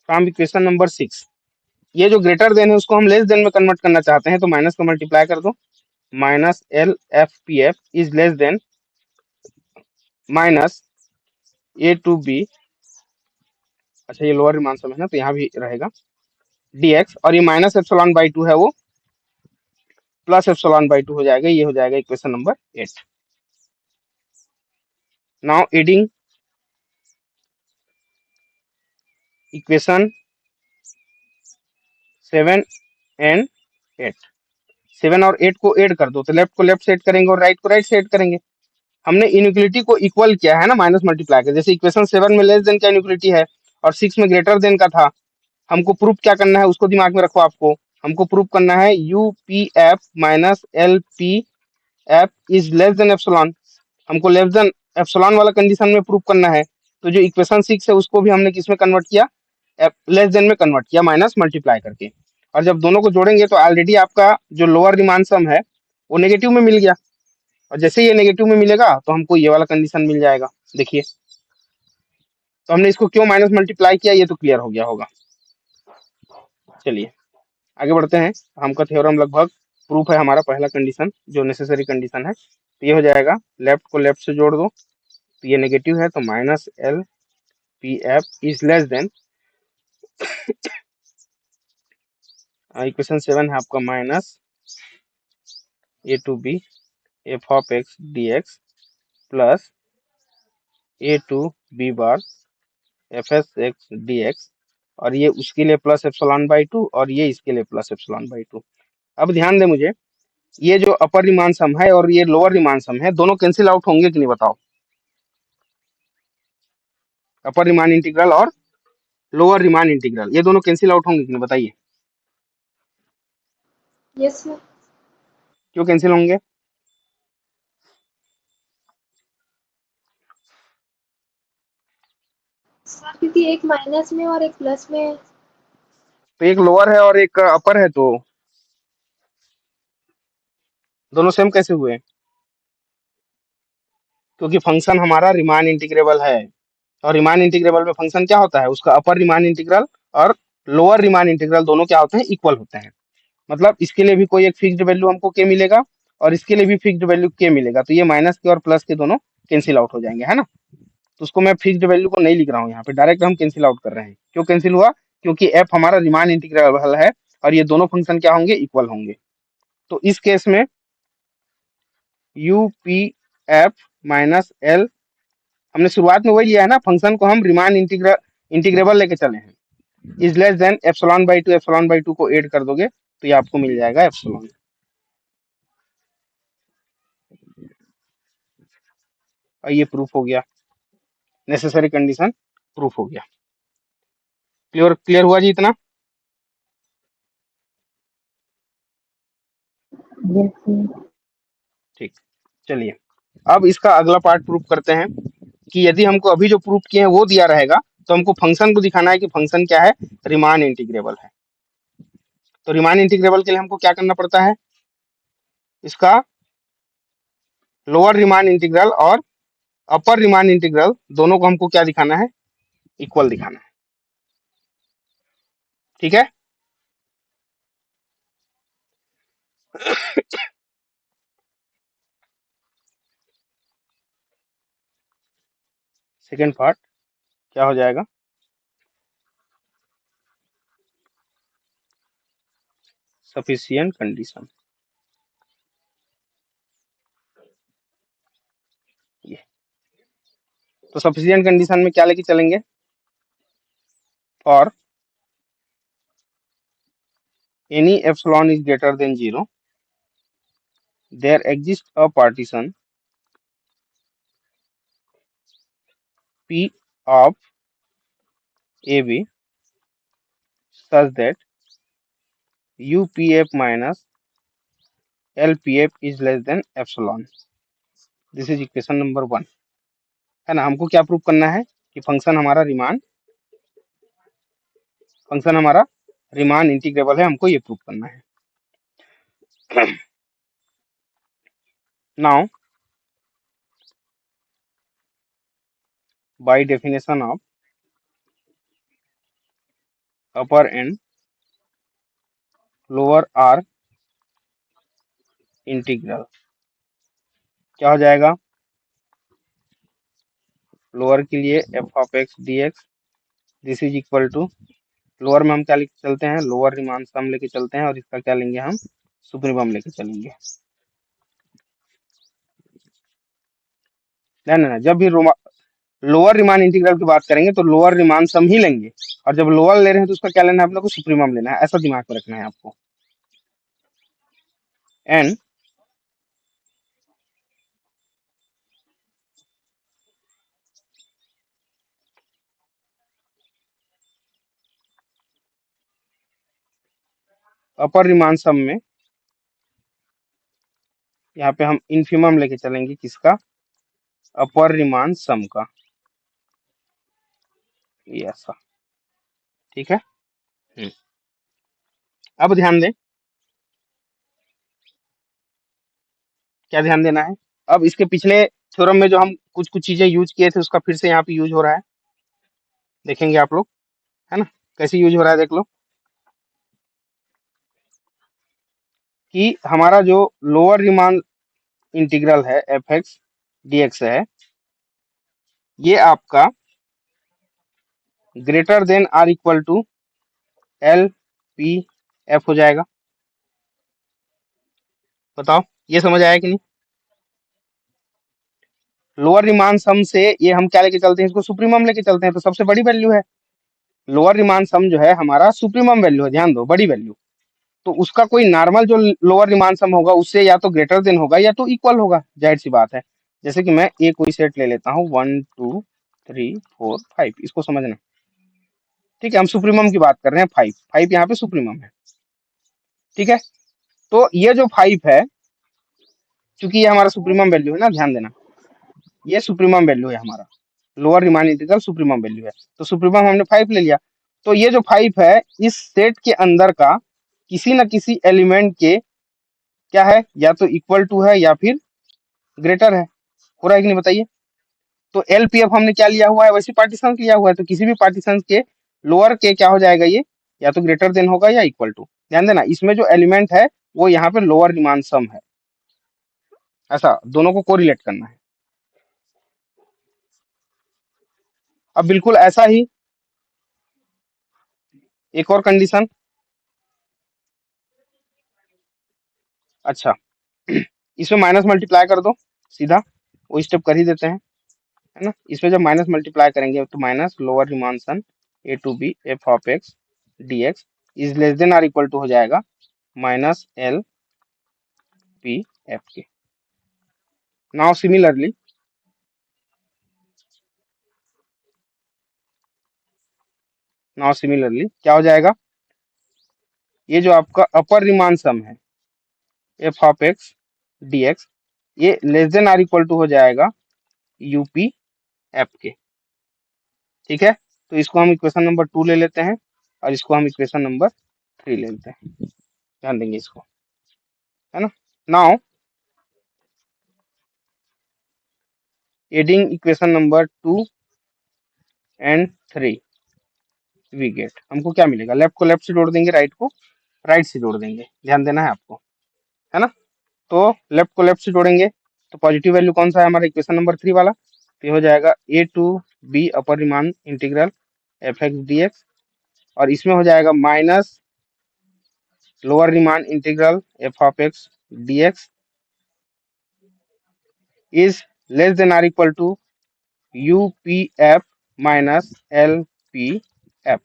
फ्रॉम इक्वेशन नंबर 6, ये जो ग्रेटर देन है उसको हम लेस देन में कन्वर्ट करना चाहते हैं, तो माइनस का मल्टीप्लाई कर दो, minus L F P F is less than minus A to B, अच्छा ये लोअर मान सम है ना तो यहाँ भी रहेगा dx, और ये माइनस एप्सिलॉन बाई टू है वो प्लस एप्सिलॉन बाई टू हो जाएगा, ये हो जाएगा equation number 8। Now adding equation 7 and 8, 7 और 8 को ऐड कर दो, तो लेफ्ट को लेफ्ट से ऐड करेंगे और राइट को राइट से ऐड करेंगे। हमने इनइक्वलिटी को इक्वल किया है ना माइनस मल्टीप्लाई के, जैसे इक्वेशन 7 में लेस देन का इनइक्वलिटी है और 6 में ग्रेटर देन का था। हमको प्रूफ क्या करना है उसको दिमाग में रखो, आपको हमको प्रूफ करना है you P F minus L P F is less than epsilon, हमको लेस देन एप्सिलॉन वाला कंडीशन में प्रूफ करना है। तो जो इक्वेशन 6 है उसको भी हमने किस में कन्वर्ट किया, लेस देन में कन्वर्ट किया माइनस मल्टीप्लाई करके, और जब दोनों को जोड़ेंगे तो ऑलरेडी आपका जो लोअर रिमान सम है वो नेगेटिव में मिल गया, और जैसे ये नेगेटिव में मिलेगा तो हमको ये वाला कंडीशन मिल जाएगा। देखिए तो हमने इसको क्यों माइनस मल्टीप्लाई किया ये तो क्लियर हो गया होगा। चलिए आगे बढ़ते हैं, हमका थ्योरम लगभग प्रूफ है, हमारा पहला कंडीशन जो नेसेसरी कंडीशन है, तो ये हो जाएगा लेफ्ट को लेफ्ट से जोड़ दो, तो ये नेगेटिव है तो minus L P F is less than, equation 7 है आपका minus A to B F of x D x plus A to B bar F S X D x, और ये उसके लिए प्लस एप्सिलॉन बाई टू और ये इसके लिए प्लस एप्सिलॉन बाई टू। अब ध्यान दें मुझे, ये जो अपर रिमान सम है और ये लोअर रिमान सम है दोनों कैंसिल आउट होंगे कि नहीं बताओ, अपर रिमान इंटीग्रल और लोअर रिमान इंटीग्रल ये दोनों कैंसिल आउट होंगे कि नहीं बताइए, यस सर। क्यों कैंसिल होंगे, सर क्योंकि एक माइनस में और एक प्लस में है। तो एक लोअर है और एक अपर है तो दोनों सेम कैसे हुए, क्योंकि फंक्शन हमारा रिमान इंटीग्रेबल है, और रिमान इंटीग्रेबल में फंक्शन क्या होता है उसका अपर रिमान इंटीग्रल और लोअर रिमान इंटीग्रल दोनों क्या होते हैं इक्वल होते हैं, मतलब इसके लिए भी कोई एक फिक्स्ड वैल्यू हमको के मिलेगा और इसके लिए भी फिक्स्ड वैल्यू के मिलेगा, तो ये माइनस के और प्लस के दोनों कैंसिल आउट हो जाएंगे है ना। तो उसको मैं फिक्स्ड वैल्यू को नहीं लिख रहा हूँ यहाँ पे, डायरेक्ट हम कैंसिल आउट कर रहे हैं। क्यों कैंसिल हुआ, क्योंकि एफ हमारा रिमान इंटीग्रेबल है और ये दोनों फंक्शन क्या होंगे इक्वल होंगे। तो इस केस में you P F minus L, हमने शुरुआत में वही लिया है ना, फंक्शन को हम रिमान इंटीग्रेबल लेके चले हैं, is less than epsilon by two, epsilon by two को ऐड कर दोगे तो ये आपको मिल जाएगा एप्सिलॉन, और ये प्रूफ हो गया, नेसेसरी कंडीशन प्रूफ हो गया। क्लियर क्लियर हुआ जी इतना। Yes sir. ठीक, चलिए अब इसका अगला पार्ट प्रूफ करते हैं कि यदि हमको अभी जो प्रूफ किए हैं वो दिया रहेगा तो हमको फंक्शन को दिखाना है कि फंक्शन क्या है, रिमान इंटीग्रेबल है। तो रिमान इंटीग्रेबल के लिए हमको क्या करना पड़ता है, इसका लोअर रिमान इंटीग्रल और अपर रिमान इंटीग्रल दोनों को हमको क्या दिखाना है, इक्वल दिखाना है। ठीक है, सेकेंड पार्ट क्या हो जाएगा, सफिशिएंट कंडीशन, ये तो सफिशिएंट कंडीशन में क्या लेके चलेंगे, for any epsilon is greater than 0 there exist a partition P of AB such that UPF minus LPF is less than epsilon. This is equation number 1, है ना। हमको क्या प्रूव करना है कि फंक्शन हमारा रीमान इंटीग्रेबल है, हमको ये प्रूव करना है। Now by definition of upper and lower r integral क्या हो जाएगा, लोअर के लिए F of x D x, this is equal to, lower में हम क्या लेके चलते हैं, लोअर रीमान सम लेके चलते हैं, और इसका क्या लेंगे हम, सुप्रीमम लेके चलेंगे। नहीं, जब भी लोअर रीमान इंटीग्रल की बात करेंगे तो लोअर रीमान सम ही लेंगे, और जब लोअर ले रहे हैं तो उसका क्या लेना है, अपने को सुप्रीमम लेना है, ऐसा दिमाग में रखना है आपको। एंड अपर रीमान सम में यहाँ पे हम इन्फिमम लेके चलेंगे, किसका, अपर रीमान सम का, ये ऐसा, ठीक है। अब ध्यान दें, क्या ध्यान देना है, अब इसके पिछले थ्योरम में जो हम कुछ कुछ चीजें यूज किए थे उसका फिर से यहाँ पे यूज हो रहा है, देखेंगे आप लोग, है ना, कैसे यूज हो रहा है देख लो, कि हमारा जो लोअर रीमान इंटीग्रल है एफ एक्स डी एक्स है, ये आपका greater than or equal to L P F हो जाएगा। बताओ ये समझ आया कि नहीं। लोअर रीमान सम से ये हम क्या लेके चलते हैं, इसको सुप्रीमम लेके चलते हैं, तो सबसे बड़ी वैल्यू है, लोअर रीमान सम जो है हमारा सुप्रीमम वैल्यू है, ध्यान दो, बड़ी वैल्यू, तो उसका कोई नॉर्मल जो लोअर रीमान सम होगा उससे या तो ग्रेटर देन होगा या तो इक्वल होगा, जाहिर सी बात है। जैसे कि मैं एक कोई सेट ले लेता हूँ 1 2 3 4 5, इसको समझना, ठीक है, हम सुप्रीमम की बात कर रहे हैं, 5 5 यहाँ पे सुप्रीमम है, ठीक है। तो ये जो 5 है, चूंकि ये हमारा सुप्रीमम वैल्यू है ना, ध्यान देना, ये सुप्रीमम वैल्यू है हमारा, lower Riemann integral supremum value है, तो सुप्रीमम हमने 5 ले लिया, तो ये जो 5 है इस सेट के अंदर का किसी न किसी एलिमेंट के क्या है, या तो इक्वल टू है या फिर ग्रेटर है, हो रहा है कि नहीं बताइए। तो एलपीएफ हमने क्या लिया हुआ है, वैसे पार्टीशन लिया हुआ है, तो किसी भी पार्टीशन के लोअर के क्या हो जाएगा, ये या तो ग्रेटर देन होगा या इक्वल टू, ध्यान देना इसमें जो एलिमेंट है वो यहाँ पे लोअर रीमान सम है, ऐसा दोनों को कोरिलेट करना है। अब बिल्कुल ऐसा ही एक और कंडीशन, अच्छा इसमें माइनस मल्टीप्लाई कर दो सीधा, वो स्टेप कर ही देते हैं, है ना। इसमें जब माइनस मल्टीप्लाई करेंगे तो minus lower Riemann sum A to B F of x D x is less than or equal to हो जाएगा माइनस एल पी एफ के। नाउ सिमिलरली क्या हो जाएगा, ये जो आपका अपर रीमान सम है f of x D x, ये less than or equal to हो जाएगा यूपी एफ के, ठीक है। तो इसको हम इक्वेशन नंबर 2 ले लेते हैं और इसको हम इक्वेशन नंबर 3 ले लेते हैं, ध्यान देंगे इसको, है ना। Now adding equation number 2 and 3 we get, हमको क्या मिलेगा, लेफ्ट को लेफ्ट से जोड़ देंगे, राइट को राइट से जोड़ देंगे, ध्यान देना है आपको, है ना। तो लेफ्ट को लेफ्ट से जोड़ेंगे तो पॉजिटिव वैल्यू कौन सा है हमारा, इक्वेशन नंबर 3 वाला, तो ये हो जाएगा a to b upper Riemann integral f x D x, और इसमें हो जाएगा minus lower Riemann integral f of x D x is less than or equal to U P F minus L P f.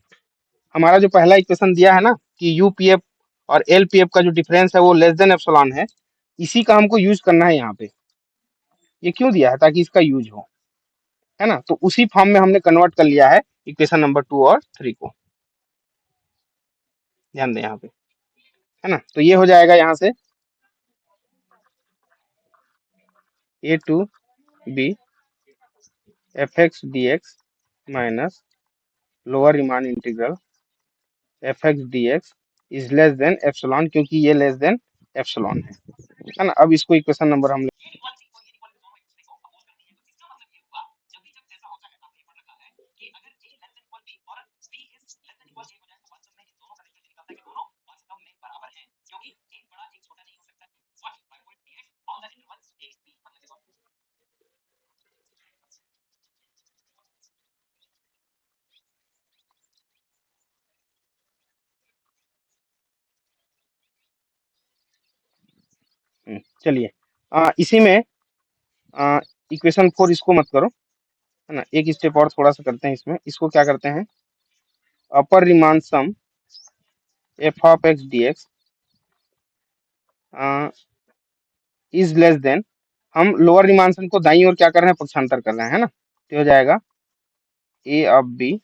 हमारा जो पहला इक्वेशन दिया है ना कि यूपीएफ और एलपीएफ का जो डिफरेंस है वो लेस देन एप्सिलॉन है, इसी का हमको यूज करना है यहाँ पे, ये क्यों दिया है, ताकि इसका यूज हो, है ना। तो उसी फॉर्म में हमने कन्वर्ट कर लिया है इक्वेशन नंबर 2 और 3 को, ध्यान दें यहाँ पे, है ना। तो ये हो जाएगा यहाँ से a to B f x D x minus lower Riemann integral f x D x is less than epsilon, क्योंकि ये लेस देन एप्सिलॉन है ना। अब इसको इक्वेशन नंबर हम चलिए इसी में इक्वेशन 4 इसको मत करो, है ना। एक स्टेप और थोड़ा सा करते हैं इसमें। इसको क्या करते हैं, upper Riemann sum f of x D x is less than, हम लोअर रिमान सम को दाईं ओर क्या कर रहे हैं, पक्षांतर कर रहे हैं, है ना। तो हो जाएगा a of b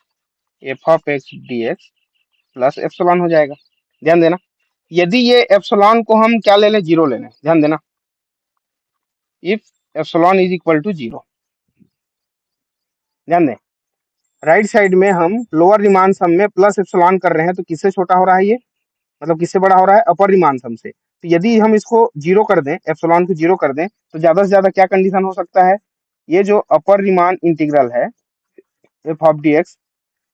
F of x D x plus epsilon हो जाएगा। ध्यान देना, यदि ये एप्सिलॉन को हम क्या ले लें, जीरो ले लें, ध्यान देना, if epsilon is equal to zero, ध्यान दें, राइट साइड में हम लोअर रिमान सम में प्लस एप्सिलॉन कर रहे हैं, तो किससे छोटा हो रहा है ये, मतलब किससे बड़ा हो रहा है, अपर रिमान सम से। तो यदि हम इसको जीरो कर दें, एप्सिलॉन को जीरो कर दें, तो ज्यादा से ज्यादा क्या कंडीशन हो सकता है, ये जो अपर रिमान इंटीग्रल है एफ ऑफ डी एक्स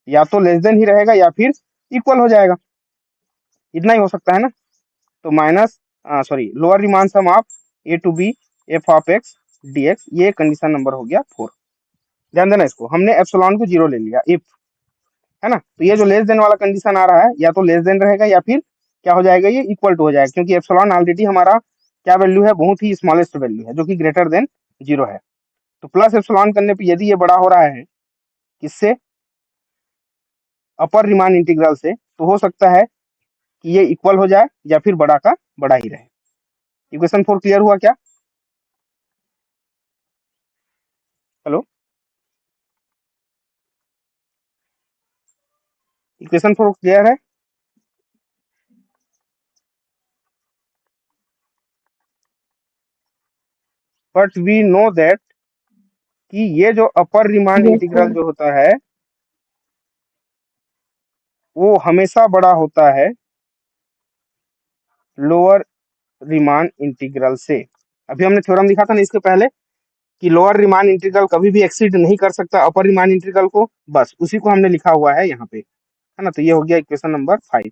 या तो लेस देन ही रहेगा या फिर इक्वल हो जाएगा, इतना ही हो सकता है ना। तो minus sorry lower Riemann sum of A to B F of x D x, ये कंडीशन नंबर हो गया 4। ध्यान देना, इसको हमने एप्सिलॉन को जीरो ले लिया इफ, है ना। तो ये जो लेस देन वाला कंडीशन आ रहा है, या तो लेस देन रहेगा या फिर क्या हो जाएगा, ये इक्वल टू हो जाएगा, क्योंकि एप्सिलॉन ऑलरेडी हमारा क्या वैल्यू है, बहुत ही स्मॉलेस्ट वैल्यू है, जो कि ग्रेटर देन जीरो है। तो प्लस एप्सिलॉन करने पे यदि ये बड़ा हो रहा है किससे, अपर रिमान इंटीग्रल से, तो हो सकता है कि ये इक्वल हो जाए या फिर बड़ा का बड़ा ही रहे। इक्वेशन 4 क्लियर हुआ क्या? हेलो, इक्वेशन 4 क्लियर है? बट वी नो दैट कि ये जो अपर रिमान Yes, इंटीग्रल sir. जो होता है वो हमेशा बड़ा होता है लोअर रिमान इंटीग्रल से। अभी हमने थ्योरम लिखा था ना इसके पहले कि लोअर रिमान इंटीग्रल कभी भी एक्सीड नहीं कर सकता अपर रिमान इंटीग्रल को, बस उसी को हमने लिखा हुआ है यहाँ पे, है ना। तो ये हो गया इक्वेशन नंबर 5।